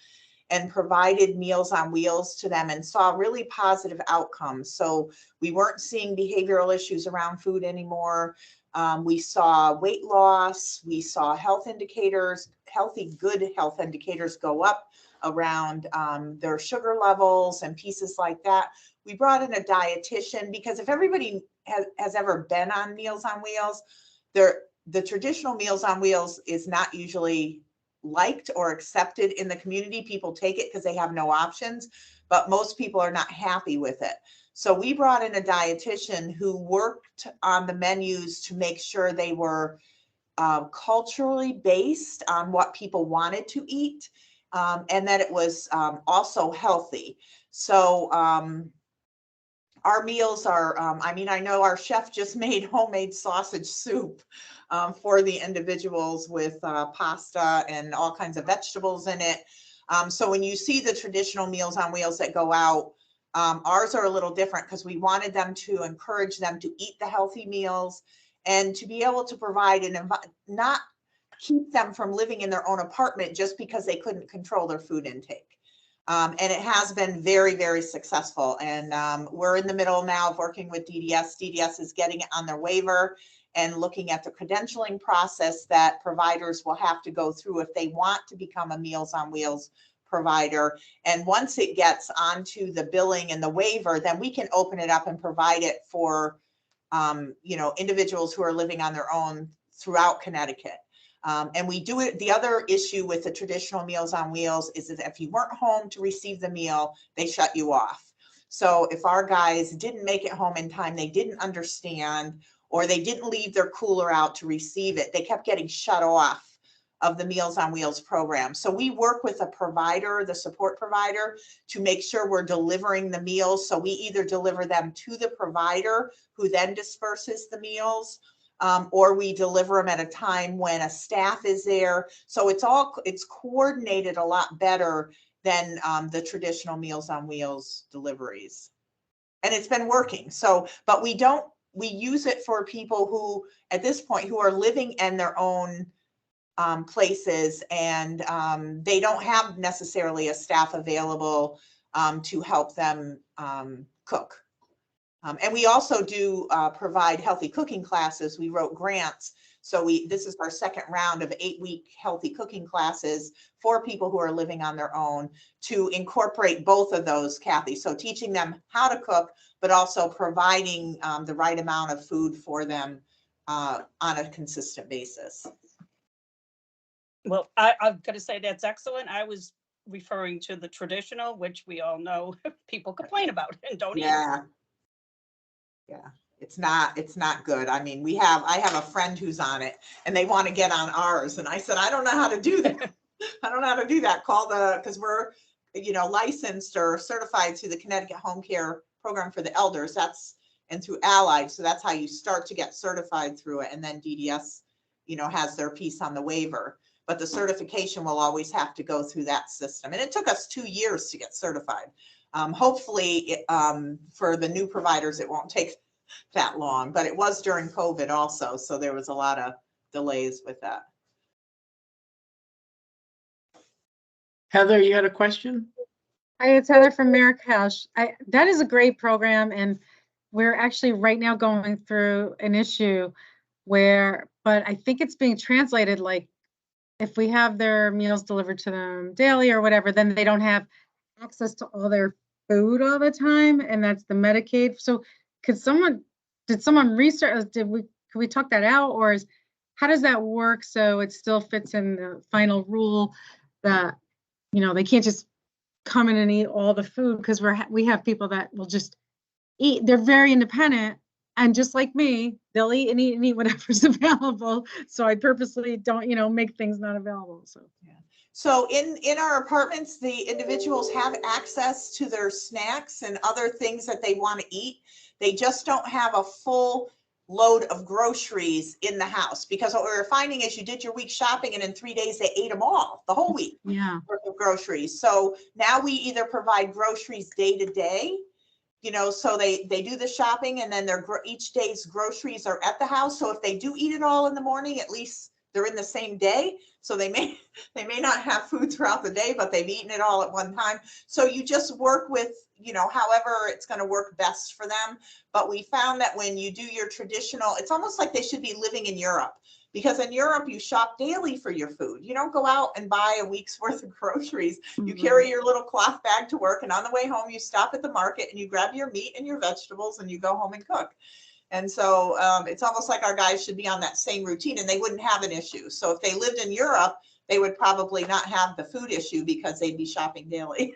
and provided Meals on Wheels to them and saw really positive outcomes. So we weren't seeing behavioral issues around food anymore. We saw weight loss. We saw health indicators, good health indicators go up around their sugar levels and pieces like that. We brought in a dietitian because if everybody has ever been on Meals on Wheels, the traditional Meals on Wheels is not usually liked or accepted in the community. People take it because they have no options, but most people are not happy with it. So we brought in a dietitian who worked on the menus to make sure they were culturally based on what people wanted to eat, and that it was also healthy. So our meals are, I know our chef just made homemade sausage soup for the individuals with pasta and all kinds of vegetables in it. So when you see the traditional Meals on Wheels that go out, ours are a little different because we wanted them to encourage them to eat the healthy meals and to be able to provide and not keep them from living in their own apartment just because they couldn't control their food intake. And it has been very, very successful. And we're in the middle now of working with DDS. DDS is getting it on their waiver and looking at the credentialing process that providers will have to go through if they want to become a Meals on Wheels provider. And once it gets onto the billing and the waiver, then we can open it up and provide it for individuals who are living on their own throughout Connecticut. And we do it. The other issue with the traditional Meals on Wheels is that if you weren't home to receive the meal, they shut you off. So if our guys didn't make it home in time, they didn't understand, or they didn't leave their cooler out to receive it, they kept getting shut off of the Meals on Wheels program. So we work with a provider, the support provider, to make sure we're delivering the meals. So we either deliver them to the provider who then disperses the meals, or we deliver them at a time when a staff is there. So it's coordinated a lot better than the traditional Meals on Wheels deliveries. And it's been working. So, but we don't we use it for people who, at this point, who are living in their own places, and they don't have necessarily a staff available to help them cook. And we also do provide healthy cooking classes. We wrote grants. So this is our second round of 8-week healthy cooking classes for people who are living on their own to incorporate both of those, Kathy. So teaching them how to cook, but also providing the right amount of food for them on a consistent basis. Well, I'm going to say that's excellent. I was referring to the traditional, which we all know people complain about and don't eat. Yeah. Yeah. It's not good. I mean, I have a friend who's on it and they want to get on ours. And I said, I don't know how to do that. I don't know how to do that. Because we're, licensed or certified through the Connecticut Home Care Program for the Elders. And through Allied. So that's how you start to get certified through it. And then DDS, has their piece on the waiver. But the certification will always have to go through that system. And it took us 2 years to get certified. Hopefully, for the new providers, it won't take that long, but it was during COVID also. So there was a lot of delays with that. Heather, you had a question? Hi, it's Heather from Marrakesh. That is a great program, and we're actually right now going through an issue but I think it's being translated like if we have their meals delivered to them daily or whatever, then they don't have access to all their food all the time, and that's the Medicaid. So did someone research, could we talk that out, or how does that work so it still fits in the final rule that, they can't just come in and eat all the food, because we have people that will just eat. They're very independent, and just like me, they'll eat and eat and eat whatever's available. So I purposely don't, make things not available. So yeah. So in our apartments, the individuals have access to their snacks and other things that they want to eat. They just don't have a full load of groceries in the house, because what we were finding is you did your week shopping and in 3 days they ate them all, the whole week worth of groceries. So now we either provide groceries day to day, so they do the shopping, and then each day's groceries are at the house. So if they do eat it all in the morning, at least they're in the same day. So they may not have food throughout the day, but they've eaten it all at one time. So you just work with, however it's going to work best for them. But we found that when you do your traditional, it's almost like they should be living in Europe, because in Europe you shop daily for your food. You don't go out and buy a week's worth of groceries. You carry your little cloth bag to work, and on the way home you stop at the market and you grab your meat and your vegetables and you go home and cook. And so it's almost like our guys should be on that same routine, and they wouldn't have an issue. So if they lived in Europe, they would probably not have the food issue because they'd be shopping daily.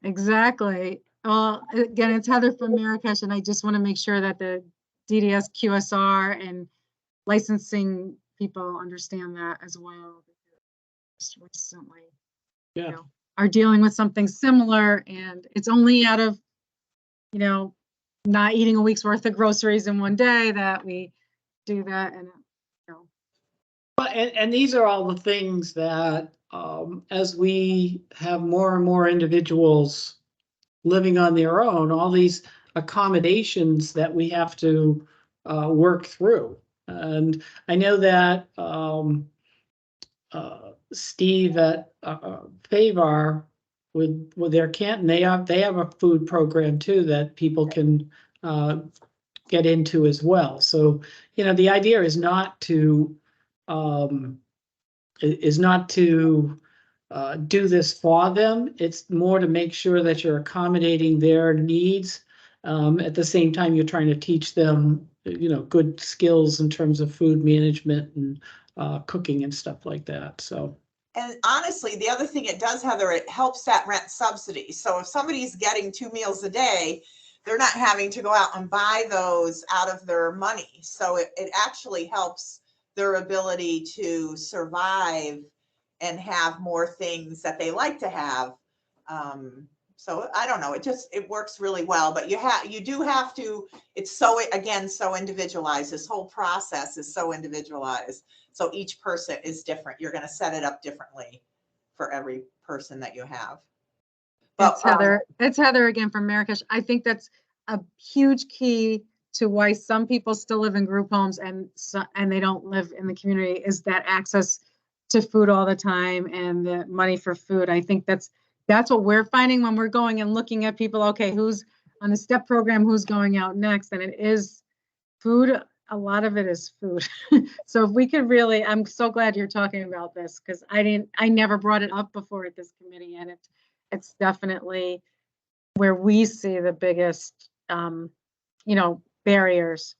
Exactly. Well, again, it's Heather from Marrakesh, and I just want to make sure that the DDS QSR and licensing people understand that as well. Just recently, are dealing with something similar, and it's only out of, not eating a week's worth of groceries in one day that we do that. And And these are all the things that as we have more and more individuals living on their own, all these accommodations that we have to work through. And I know that Steve at Favar with their Canton, they have a food program too that people can get into as well. So, the idea is not to do this for them. It's more to make sure that you're accommodating their needs. At the same time, you're trying to teach them, good skills in terms of food management and cooking and stuff like that. So. And honestly, the other thing it does, Heather, it helps that rent subsidy. So if somebody's getting 2 meals a day, they're not having to go out and buy those out of their money. So it actually helps their ability to survive and have more things that they like to have. So I don't know, it works really well, but you do have to, it's so individualized. This whole process is so individualized. So each person is different. You're going to set it up differently for every person that you have. But it's Heather again from Marrakesh. I think that's a huge key to why some people still live in group homes and they don't live in the community is that access to food all the time and the money for food. I think that's what we're finding when we're going and looking at people. Okay, who's on the STEP program, who's going out next, and it is food. A lot of it is food. So if we could really, I'm so glad you're talking about this because I never brought it up before at this committee, and it's definitely where we see the biggest, barriers.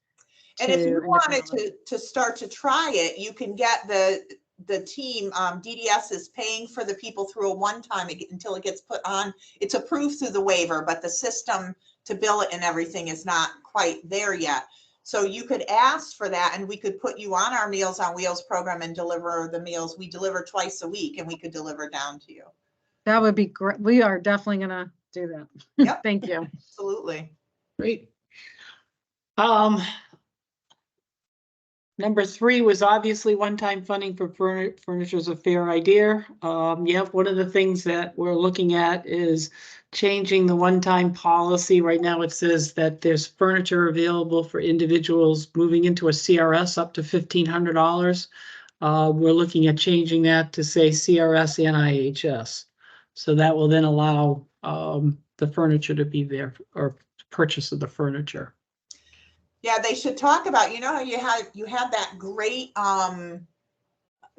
And if you wanted independent to start to try it, you can get the team, DDS is paying for the people through a one-time until it gets put on. It's approved through the waiver, but the system to bill it and everything is not quite there yet. So you could ask for that and we could put you on our Meals on Wheels program and deliver the meals. We deliver twice a week and we could deliver down to you. That would be great. We are definitely gonna do that. Yep. Thank you. Absolutely. Great. Number 3 was obviously one-time funding for furniture is a fair idea. Yep, one of the things that we're looking at is changing the one-time policy. Right now it says that there's furniture available for individuals moving into a CRS up to $1,500. We're looking at changing that to say CRS and IHS. So that will then allow the furniture to be there or purchase of the furniture. Yeah, they should talk about, how you had that great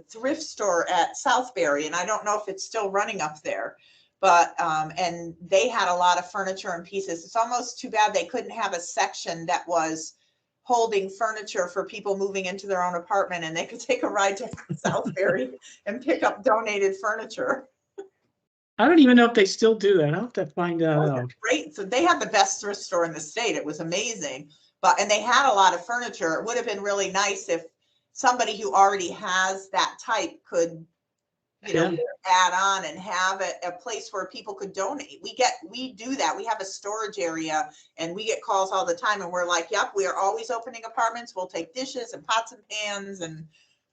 thrift store at Southbury, and I don't know if it's still running up there, but and they had a lot of furniture and pieces. It's almost too bad they couldn't have a section that was holding furniture for people moving into their own apartment, and they could take a ride to Southbury and pick up donated furniture. I don't even know if they still do that. I'll have to find out. Great. So they had the best thrift store in the state. It was amazing. And they had a lot of furniture. It would have been really nice if somebody who already has that type could, add on and have a place where people could donate. We do that. We have a storage area and we get calls all the time and we're like, yep, we are always opening apartments. We'll take dishes and pots and pans and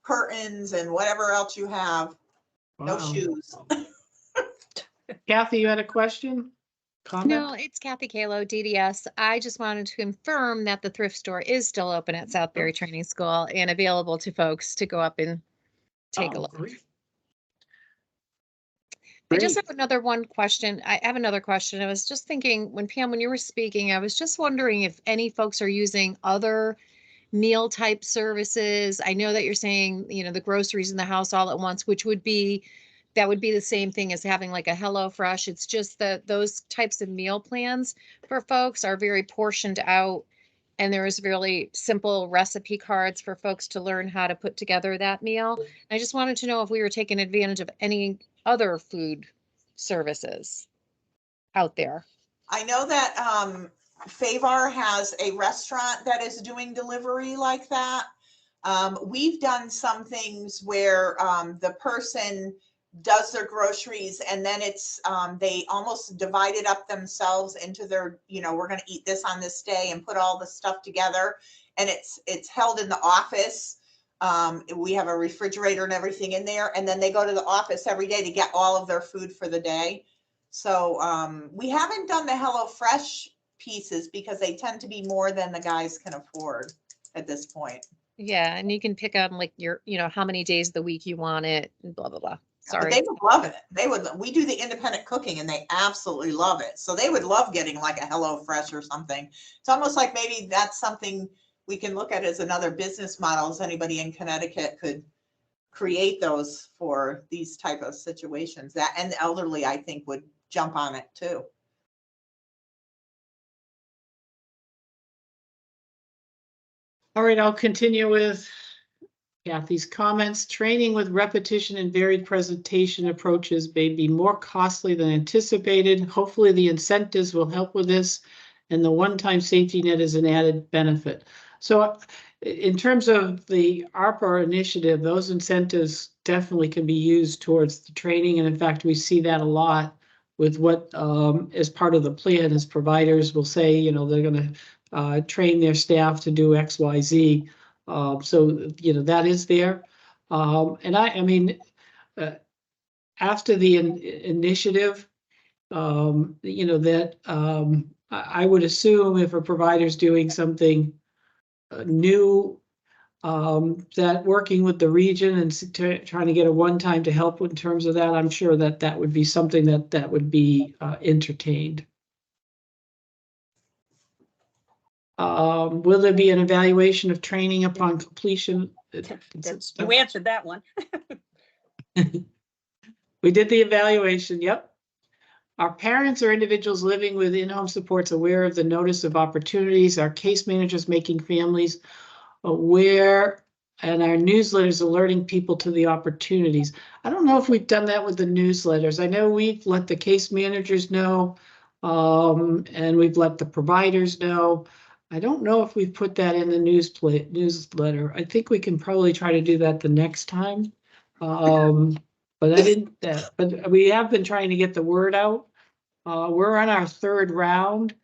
curtains and whatever else you have. Wow. No shoes. Kathy, you had a question? Comment? No, it's Kathy Kalo, DDS. I just wanted to confirm that the thrift store is still open at Southbury Training School and available to folks to go up and take a look. Great. I just have another question. I have another question. I was just thinking when you were speaking, I was just wondering if any folks are using other meal type services. I know that you're saying, the groceries in the house all at once, which would be the same thing as having like a HelloFresh. It's just that those types of meal plans for folks are very portioned out. And there's really simple recipe cards for folks to learn how to put together that meal. I just wanted to know if we were taking advantage of any other food services out there. I know that Favar has a restaurant that is doing delivery like that. We've done some things where the person does their groceries and then it's they almost divide it up themselves into their, we're going to eat this on this day and put all the stuff together, and it's held in the office. We have a refrigerator and everything in there, and then they go to the office every day to get all of their food for the day. So we haven't done the HelloFresh pieces because they tend to be more than the guys can afford at this point. Yeah, and you can pick on like your, how many days of the week you want it, and blah blah blah. Sorry. But they would love it. We do the independent cooking and they absolutely love it. So they would love getting like a HelloFresh or something. It's almost like maybe that's something we can look at as another business model. As anybody in Connecticut could create those for these type of situations. That and the elderly, I think, would jump on it too. All right, I'll continue with Kathy's comments. Training with repetition and varied presentation approaches may be more costly than anticipated. Hopefully the incentives will help with this, and the one-time safety net is an added benefit. So in terms of the ARPA initiative, those incentives definitely can be used towards the training. And in fact, we see that a lot with what as part of the plan is providers will say, they're going to train their staff to do X, Y, Z. So, that is there. And I mean, after the initiative, I would assume if a provider's doing something new, that working with the region and trying to get a one-time to help in terms of that, I'm sure that that would be something that would be entertained. Will there be an evaluation of training upon completion? You answered that one. We did the evaluation, yep. Are parents or individuals living with in-home supports aware of the notice of opportunities? Are case managers making families aware, and our newsletters alerting people to the opportunities? I don't know if we've done that with the newsletters. I know we've let the case managers know, and we've let the providers know. I don't know if we've put that in the newsletter. I think we can probably try to do that the next time. But I didn't, but we have been trying to get the word out. We're on our third round.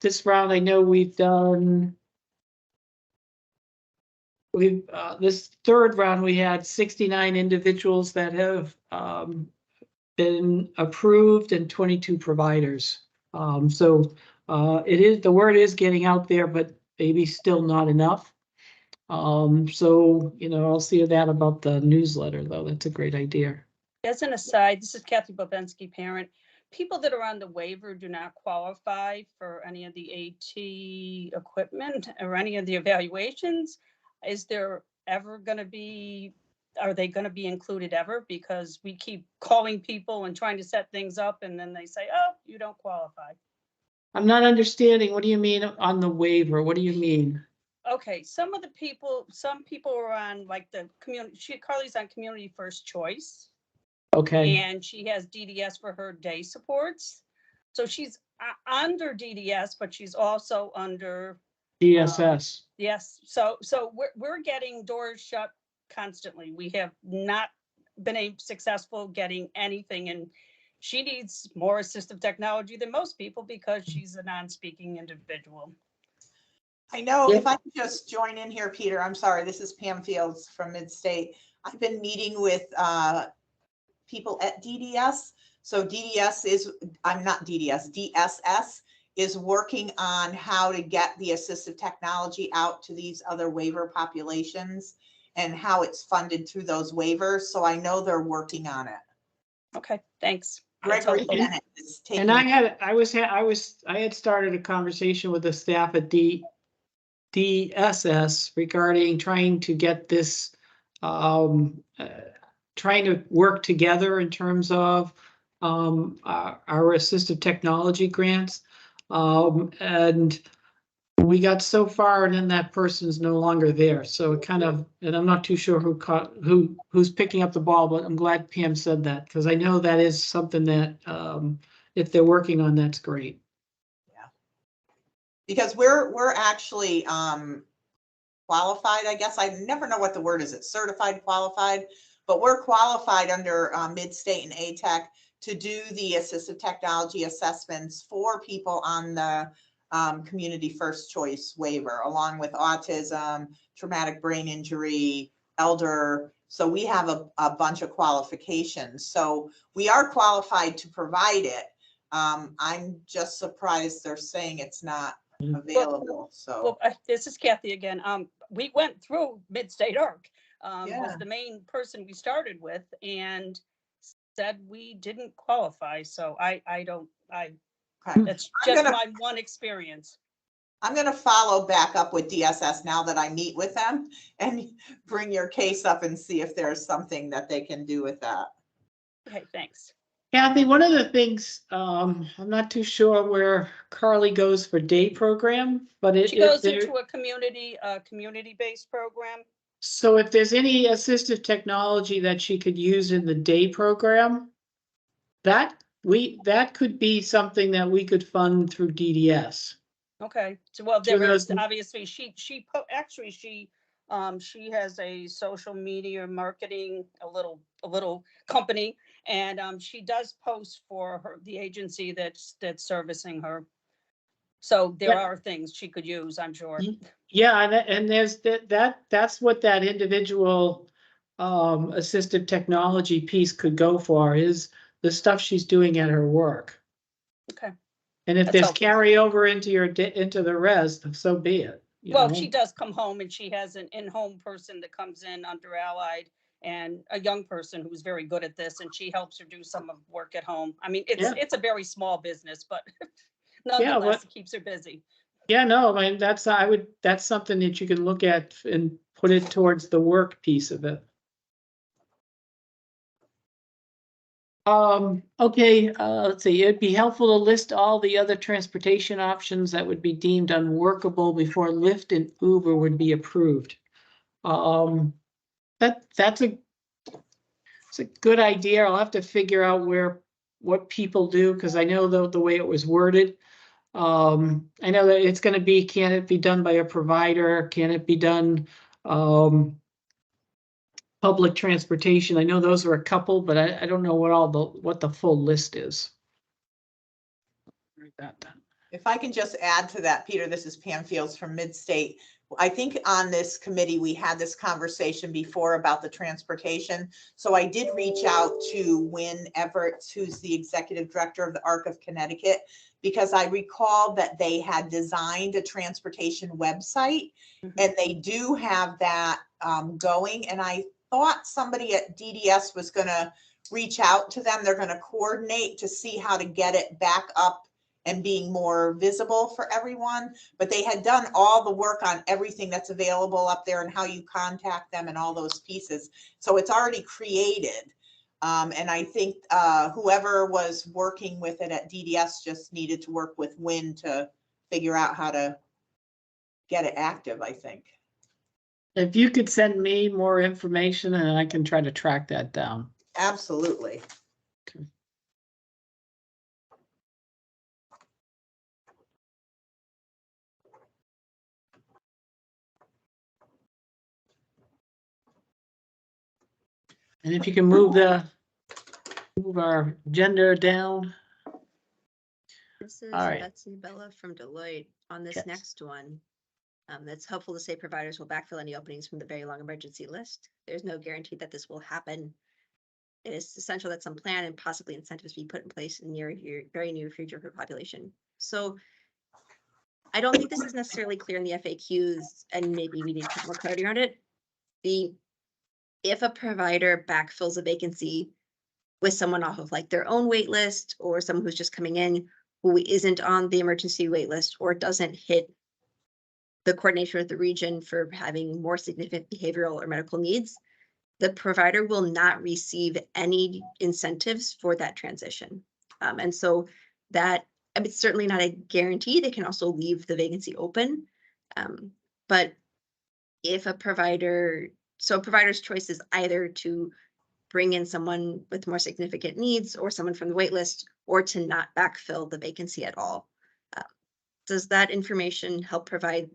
This round, I know we've done, this third round, we had 69 individuals that have been approved and 22 providers. The word is getting out there, but maybe still not enough. I'll see that about the newsletter, though. That's a great idea. As an aside, this is Kathy Bobensky, parent. People that are on the waiver do not qualify for any of the AT equipment or any of the evaluations. Is there ever going to be, are they going to be included ever? Because we keep calling people and trying to set things up and then they say, oh, you don't qualify. I'm not understanding. What do you mean on the waiver? What do you mean? Okay, some people are on like the community, Carly's on Community First Choice. Okay. And she has DDS for her day supports. So she's under DDS, but she's also under DSS. Yes. So we're getting doors shut constantly. We have not been successful getting anything, and she needs more assistive technology than most people because she's a non-speaking individual. I know. If I could just join in here, Peter, I'm sorry. This is Pam Fields from Midstate. I've been meeting with people at DDS. So DDS is, I'm not DDS, DSS is working on how to get the assistive technology out to these other waiver populations and how it's funded through those waivers. So I know they're working on it. Okay, thanks. Gregory Bennett is taking. And I had started a conversation with the staff at DSS regarding trying to get this, trying to work together in terms of our assistive technology grants. And we got so far and then that person's no longer there. So it kind of, and I'm not too sure who's picking up the ball, but I'm glad Pam said that because I know that is something that if they're working on, that's great. Yeah. Because we're actually qualified, I guess. I never know what the word is. It's certified, qualified, but we're qualified under Midstate and ATEC to do the assistive technology assessments for people on the Community First Choice waiver, along with autism, traumatic brain injury, elder. So we have a bunch of qualifications. So we are qualified to provide it. I'm just surprised they're saying it's not available. So this is Kathy again. We went through Midstate ARC, was the main person we started with, and said we didn't qualify. So that's just my one experience. I'm going to follow back up with DSS now that I meet with them and bring your case up and see if there's something that they can do with that. Okay, thanks. Kathy, one of the things, I'm not too sure where Carly goes for day program, but she goes into a community-based program. So if there's any assistive technology that she could use in the day program, that could be something that we could fund through DDS. Okay. So well, there is obviously she has a social media marketing, a little company, and she does post for the agency that's servicing her. So there are things she could use, I'm sure. Yeah, and there's that's what that individual assistive technology piece could go for, is the stuff she's doing at her work. And if That's there's helpful. carryover into into the rest, so be it. you Well, know? she does come home and she has an in-home person that comes in under Allied and a young person who's very good at this, and she helps her do some of work at home. I mean, Yeah. it's a very small business, but Yeah, nonetheless, it keeps her busy. Yeah, no, I mean, that's something that you can look at and put it towards the work piece of it. Okay, let's see, it'd be helpful to list all the other transportation options that would be deemed unworkable before Lyft and Uber would be approved. That's a good idea. I'll have to figure out what people do, because I know the way it was worded. I know that it's going to be, can it be done by a provider? Can it be done public transportation? I know those are a couple, but I don't know what the full list is. Write that down. If I can just add to that, Peter, this is Pam Fields from Midstate. I think on this committee, we had this conversation before about the transportation. So I did reach out to Wynn Everett, who's the executive director of the ARC of Connecticut, because I recall that they had designed a transportation website, and they do have that going. And I thought somebody at DDS was going to reach out to them. They're going to coordinate to see how to get it back up and being more visible for everyone, but they had done all the work on everything that's available up there and how you contact them and all those pieces. So it's already created. And I think whoever was working with it at DDS just needed to work with Wynn to figure out how to get it active, I think. If you could send me more information, and I can try to track that down. Absolutely. Okay. And if you can move our agenda down. This is All right. Betsy Bella from Deloitte on this Yes. next one. It's helpful to say providers will backfill any openings from the very long emergency list. There's no guarantee that this will happen. It is essential that some plan and possibly incentives be put in place in very near future for population. So I don't think this is necessarily clear in the FAQs, and maybe we need to put more clarity around it. If a provider backfills a vacancy with someone off of like their own wait list, or someone who's just coming in who isn't on the emergency wait list, or doesn't hit the coordination with the region for having more significant behavioral or medical needs, the provider will not receive any incentives for that transition. And so that, I mean, it's certainly not a guarantee. They can also leave the vacancy open. But if a provider's choice is either to bring in someone with more significant needs or someone from the wait list, or to not backfill the vacancy at all. Does that information help provide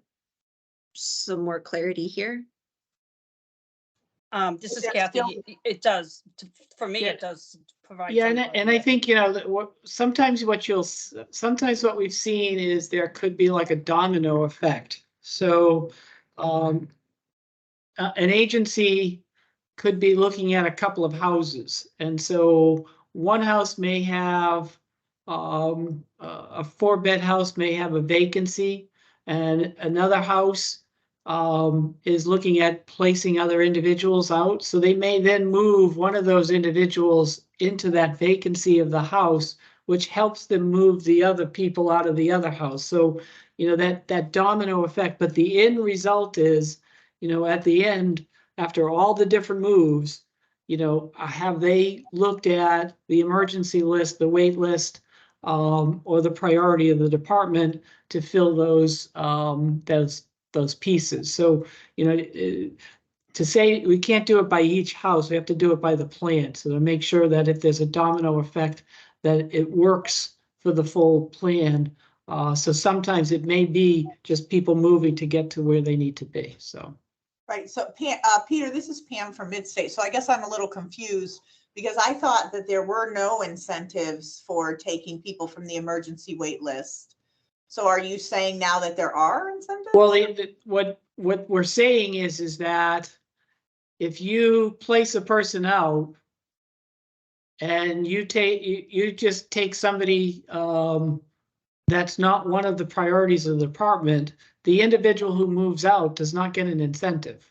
some more clarity here? This is Kathy. It does, for me, Yeah. it does provide. Yeah, some and I think, that sometimes what we've seen is there could be like a domino effect. So an agency could be looking at a couple of houses. And so one house may have a 4-bed house may have a vacancy, and another house is looking at placing other individuals out. So they may then move one of those individuals into that vacancy of the house, which helps them move the other people out of the other house. So, that domino effect, but the end result is, at the end, after all the different moves, have they looked at the emergency list, the wait list, or the priority of the department to fill those pieces? So, to say we can't do it by each house, we have to do it by the plan. So to make sure that if there's a domino effect, that it works for the full plan. So sometimes it may be just people moving to get to where they need to be. So. Right. So Peter, this is Pam from Midstate. So I guess I'm a little confused, because I thought that there were no incentives for taking people from the emergency wait list. So are you saying now that there are incentives? Well, what we're saying is that if you place a person out and you just take somebody that's not one of the priorities of the department, the individual who moves out does not get an incentive.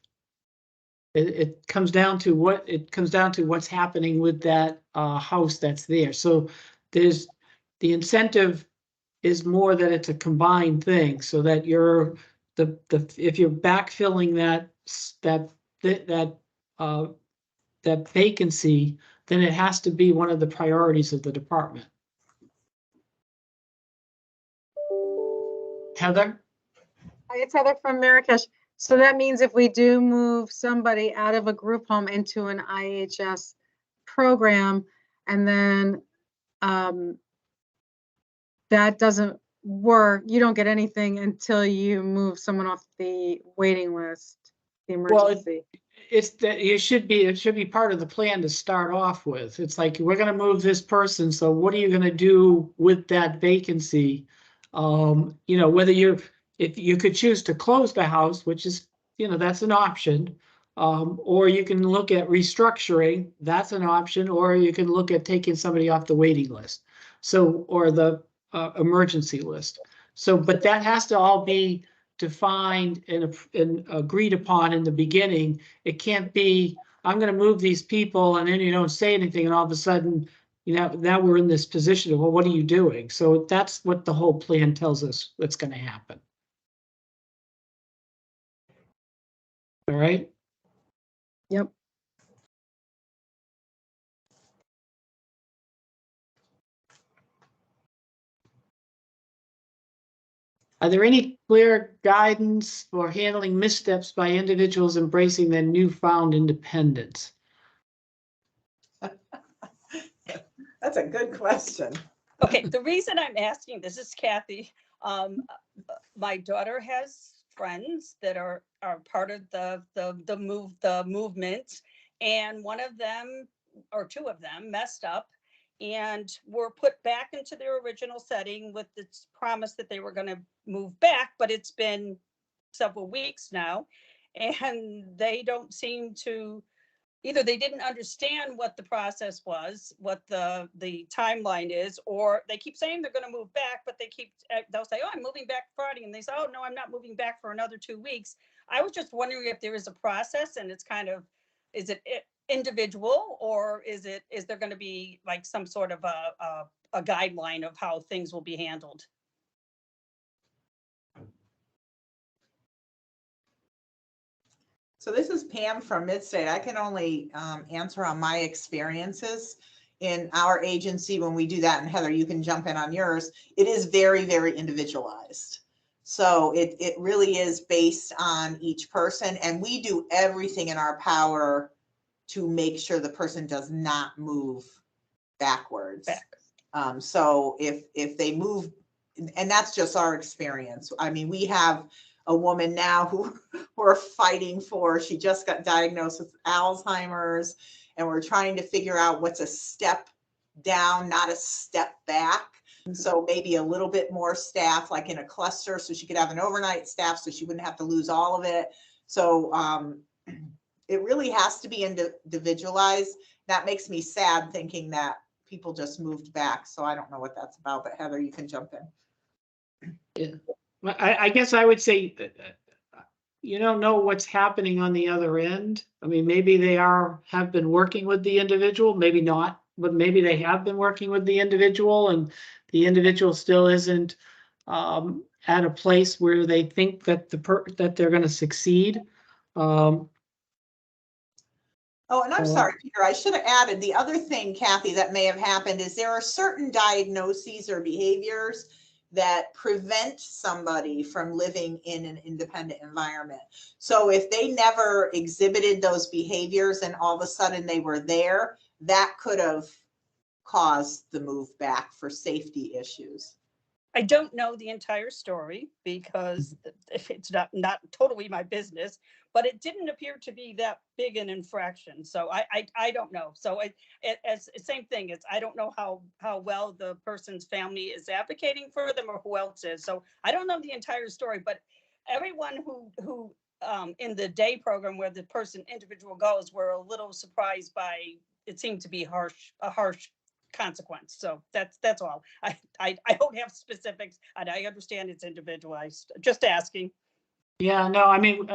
It comes down to what's happening with that house that's there. So there's the incentive is more that it's a combined thing, so that you're if you're backfilling that vacancy, then it has to be one of the priorities of the department. Heather? Hi, it's Heather from Marrakesh. So that means if we do move somebody out of a group home into an IHS program, and then that doesn't work, you don't get anything until you move someone off the waiting list, the emergency. It's that it should be part of the plan to start off with. It's like, we're going to move this person, so what are you going to do with that vacancy? Whether if you could choose to close the house, which is, that's an option. Or you can look at restructuring, that's an option, or you can look at taking somebody off the waiting list. So, or the emergency list. So, but that has to all be defined and agreed upon in the beginning. It can't be, I'm going to move these people, and then you don't say anything, and all of a sudden, now we're in this position of, well, what are you doing? So that's what the whole plan tells us what's going to happen. All right. Yep. Are there any clear guidance for handling missteps by individuals embracing their newfound independence? That's a good question. Okay, the reason I'm asking, this is Kathy. My daughter has friends that are part of the movement, and one of them or two of them messed up and were put back into their original setting with this promise that they were going to move back, but it's been several weeks now, and they don't seem to, either they didn't understand what the process was, what the timeline is, or they keep saying they're going to move back, but they'll say, oh, I'm moving back Friday. And they say, oh, no, I'm not moving back for another 2 weeks. I was just wondering if there is a process, and it's kind of, is it individual, or is there going to be like some sort of a guideline of how things will be handled? So this is Pam from Midstate. I can only answer on my experiences in our agency when we do that. And Heather, you can jump in on yours. It is very, very individualized. So it really is based on each person. And we do everything in our power to make sure the person does not move backwards. So if they move, and that's just our experience. I mean, we have a woman now who we're fighting for. She just got diagnosed with Alzheimer's, and we're trying to figure out what's a step down, not a step back. So maybe a little bit more staff, like in a cluster, so she could have an overnight staff, so she wouldn't have to lose all of it. So it really has to be individualized. That makes me sad thinking that people just moved back. So I don't know what that's about, but Heather, you can jump in. Yeah, I guess I would say you don't know what's happening on the other end. I mean, maybe they have been working with the individual, maybe not, but maybe they have been working with the individual, and the individual still isn't at a place where they think that that they're going to succeed. Oh, and I'm sorry, Peter, I should have added the other thing, Kathy, that may have happened is there are certain diagnoses or behaviors that prevent somebody from living in an independent environment. So if they never exhibited those behaviors and all of a sudden they were there, that could have caused the move back for safety issues. I don't know the entire story because it's not totally my business, but it didn't appear to be that big an infraction. So I don't know. So it's same thing. It's, I don't know how well the person's family is advocating for them or who else is. So I don't know the entire story, but everyone who in the day program where the individual goes were a little surprised by, it seemed to be a harsh consequence. So that's all. I don't have specifics, and I understand it's individualized. Just asking. Yeah, no, I mean,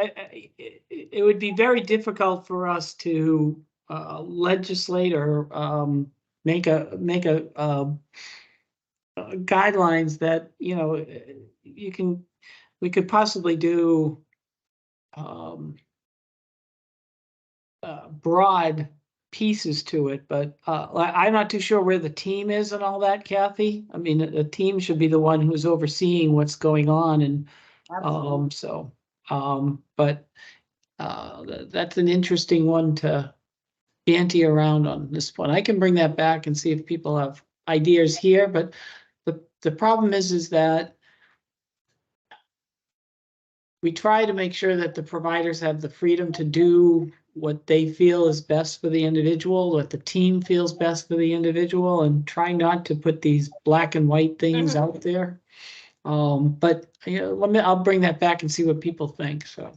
it would be very difficult for us to legislate or make a guidelines that, you know, we could possibly do broad pieces to it, but I'm not too sure where the team is and all that, Kathy. I mean, the team should be the one who's overseeing what's going on, and but that's an interesting one to banty around on this one. I can bring that back and see if people have ideas here, but the problem is that we try to make sure that the providers have the freedom to do what they feel is best for the individual, what the team feels best for the individual, and try not to put these black and white things out there. But you know, I'll bring that back and see what people think. So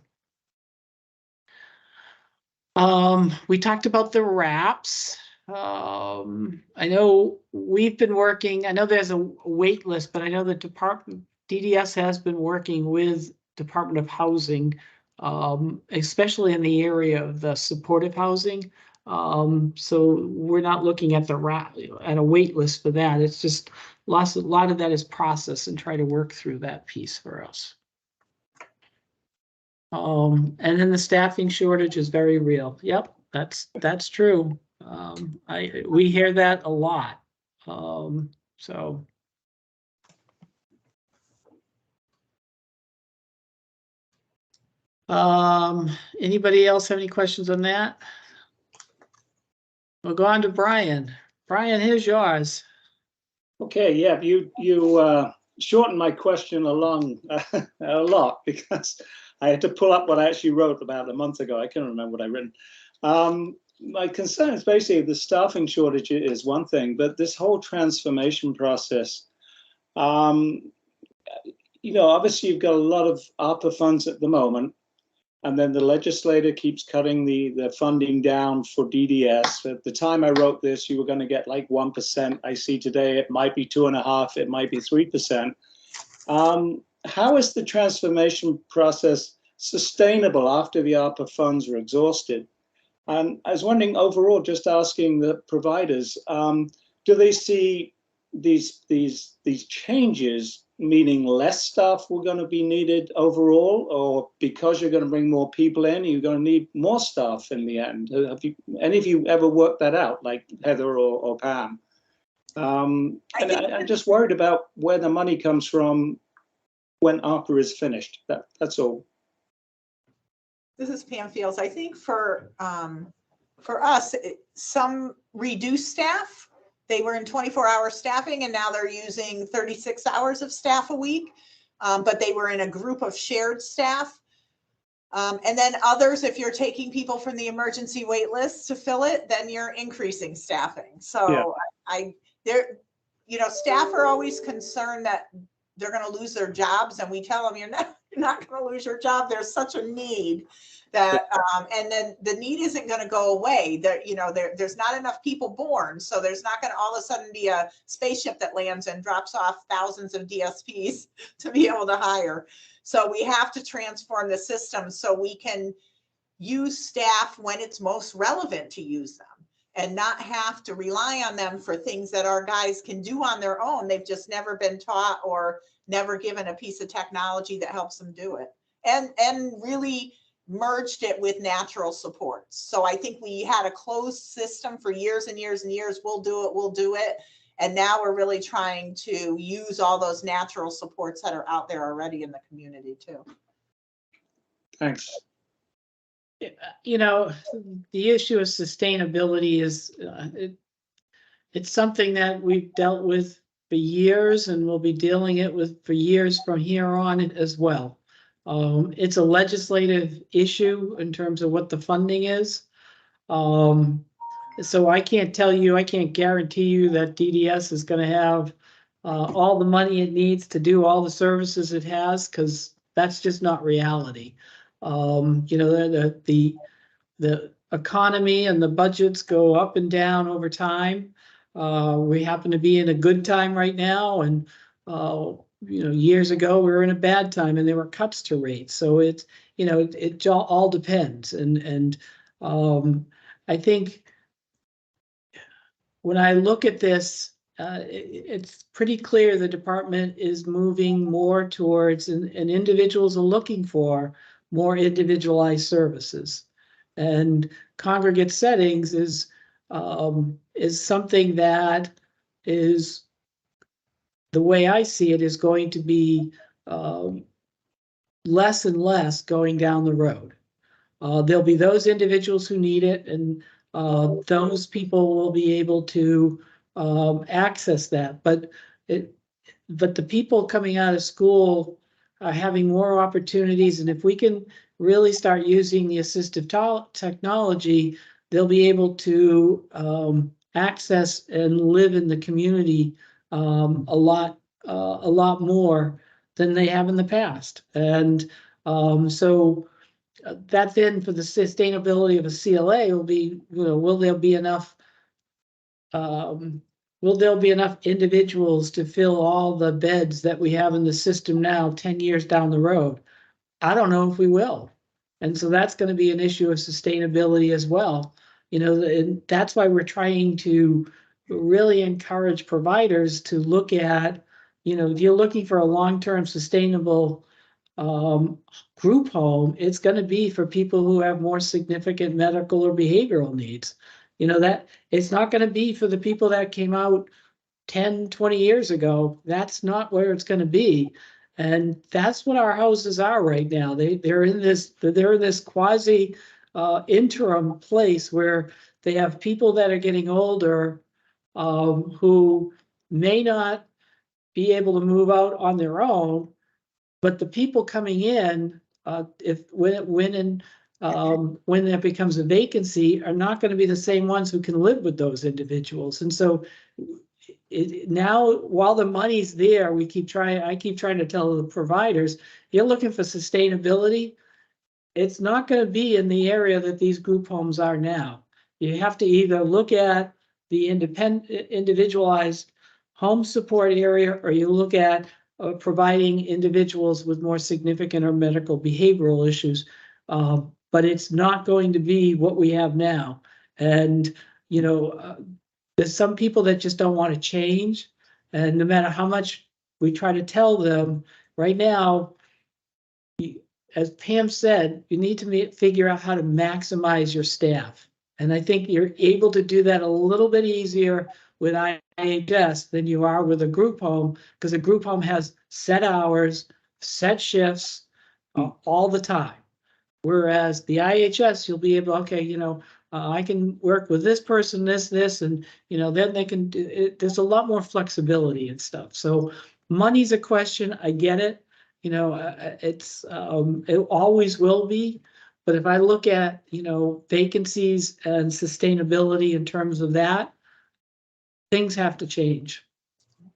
we talked about the wraps. I know we've been working, I know there's a wait list, but I know the DDS has been working with Department of Housing, especially in the area of the supportive housing. So we're not looking at at a wait list for that. It's just a lot of that is process and try to work through that piece for us. And then the staffing shortage is very real. Yep, that's true. We hear that a lot. So. Anybody else have any questions on that? We'll go on to Brian. Brian, here's yours. Okay, yeah, you shortened my question along a lot because I had to pull up what I actually wrote about a month ago. I can't remember what I written. My concern is basically the staffing shortage is one thing, but this whole transformation process, you know, obviously you've got a lot of ARPA funds at the moment, and then the legislator keeps cutting the funding down for DDS. At the time I wrote this, you were going to get like 1%. I see today it might be 2.5%, it might be 3%. How is the transformation process sustainable after the ARPA funds are exhausted? And I was wondering overall, just asking the providers, do they see these changes meaning less staff were going to be needed overall, or because you're going to bring more people in, you're going to need more staff in the end? Have any of you ever worked that out, like Heather or Pam? And I'm just worried about where the money comes from when ARPA is finished. That's all. This is Pam Fields. I think for us, some reduced staff. They were in 24-hour staffing, and now they're using 36 hours of staff a week, but they were in a group of shared staff. And then others, if you're taking people from the emergency wait list to fill it, then you're increasing staffing. So yeah. You know, staff are always concerned that they're going to lose their jobs, and we tell them you're not going to lose your job. There's such a need that, and then the need isn't going to go away. There's not enough people born, so there's not going to all of a sudden be a spaceship that lands and drops off thousands of DSPs to be able to hire. So we have to transform the system so we can use staff when it's most relevant to use them, and not have to rely on them for things that our guys can do on their own. They've just never been taught or never given a piece of technology that helps them do it, and really merged it with natural supports. So I think we had a closed system for years and years and years. We'll do it. And now we're really trying to use all those natural supports that are out there already in the community too. Thanks. You know, the issue of sustainability is it's something that we've dealt with for years, and we'll be dealing it with for years from here on as well. It's a legislative issue in terms of what the funding is. So I can't guarantee you that DDS is going to have all the money it needs to do all the services it has, because that's just not reality. You know, the economy and the budgets go up and down over time. We happen to be in a good time right now, and years ago we were in a bad time, and there were cuts to rates. So it's it all depends, and I think when I look at this, it's pretty clear the department is moving more towards, and individuals are looking for more individualized services. And congregate settings is something that is, the way I see it, is going to be less and less going down the road. There'll be those individuals who need it, and those people will be able to access that. But the people coming out of school are having more opportunities, and if we can really start using the assistive technology, they'll be able to access and live in the community a lot more than they have in the past. And so that then, for the sustainability of a CLA, will be, will there be enough individuals to fill all the beds that we have in the system now 10 years down the road? I don't know if we will. And so that's going to be an issue of sustainability as well. And that's why we're trying to really encourage providers to look at, if you're looking for a long-term sustainable group home, it's going to be for people who have more significant medical or behavioral needs. That it's not going to be for the people that came out 10, 20 years ago. That's not where it's going to be. And that's what our houses are right now. They're in this quasi interim place where they have people that are getting older who may not be able to move out on their own, but the people coming in, when there becomes a vacancy, are not going to be the same ones who can live with those individuals. And so now, while the money's there, I keep trying to tell the providers, you're looking for sustainability, it's not going to be in the area that these group homes are now. You have to either look at the individualized home support area, or you look at providing individuals with more significant or medical behavioral issues. But it's not going to be what we have now. And, there's some people that just don't want to change. And no matter how much we try to tell them, right now, as Pam said, you need to figure out how to maximize your staff. And I think you're able to do that a little bit easier with IHS than you are with a group home, because a group home has set hours, set shifts all the time. Whereas the IHS, you'll be able, okay, I can work with this person, this, and, then they can do it. There's a lot more flexibility and stuff. So money's a question. I get it. It always will be. But if I look at, vacancies and sustainability in terms of that, things have to change.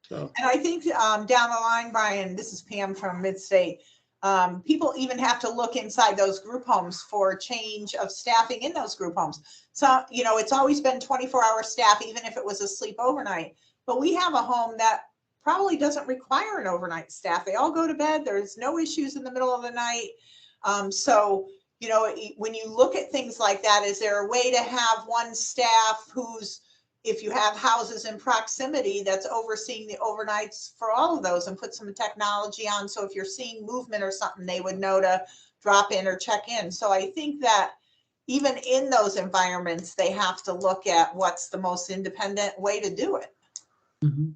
So. And I think down the line, Brian, this is Pam from Midstate. People even have to look inside those group homes for change of staffing in those group homes. So, it's always been 24-hour staff, even if it was a sleep overnight. But we have a home that probably doesn't require an overnight staff. They all go to bed. There's no issues in the middle of the night. So, when you look at things like that, is there a way to have one staff who's, if you have houses in proximity, that's overseeing the overnights for all of those, and put some technology on, so if you're seeing movement or something, they would know to drop in or check in. So I think that even in those environments, they have to look at what's the most independent way to do it. Mm-hmm.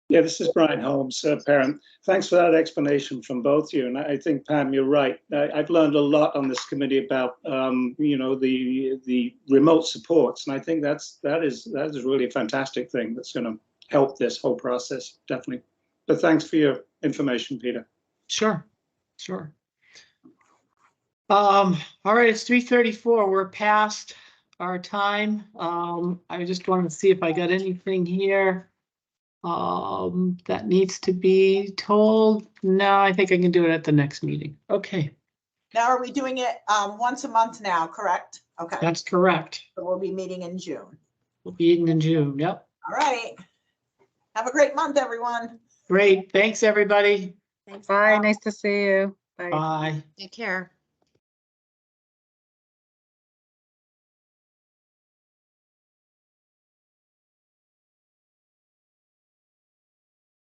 Yeah, this is Brian Holmes, parent. Thanks for that explanation from both of you. And I think, Pam, you're right. I've learned a lot on this committee about, the remote supports. And I think that is really a fantastic thing that's going to help this whole process, definitely. But thanks for your information, Peter. Sure. All right, it's 3:34. We're past our time. I just wanted to see if I got anything here that needs to be told. No, I think I can do it at the next meeting. Okay. Now, are we doing it once a month now, correct? Okay. That's correct. So we'll be meeting in June. We'll be meeting in June, yep. All right. Have a great month, everyone. Great, thanks, everybody. Thanks. Bye, nice to see you. Bye. Bye. Take care.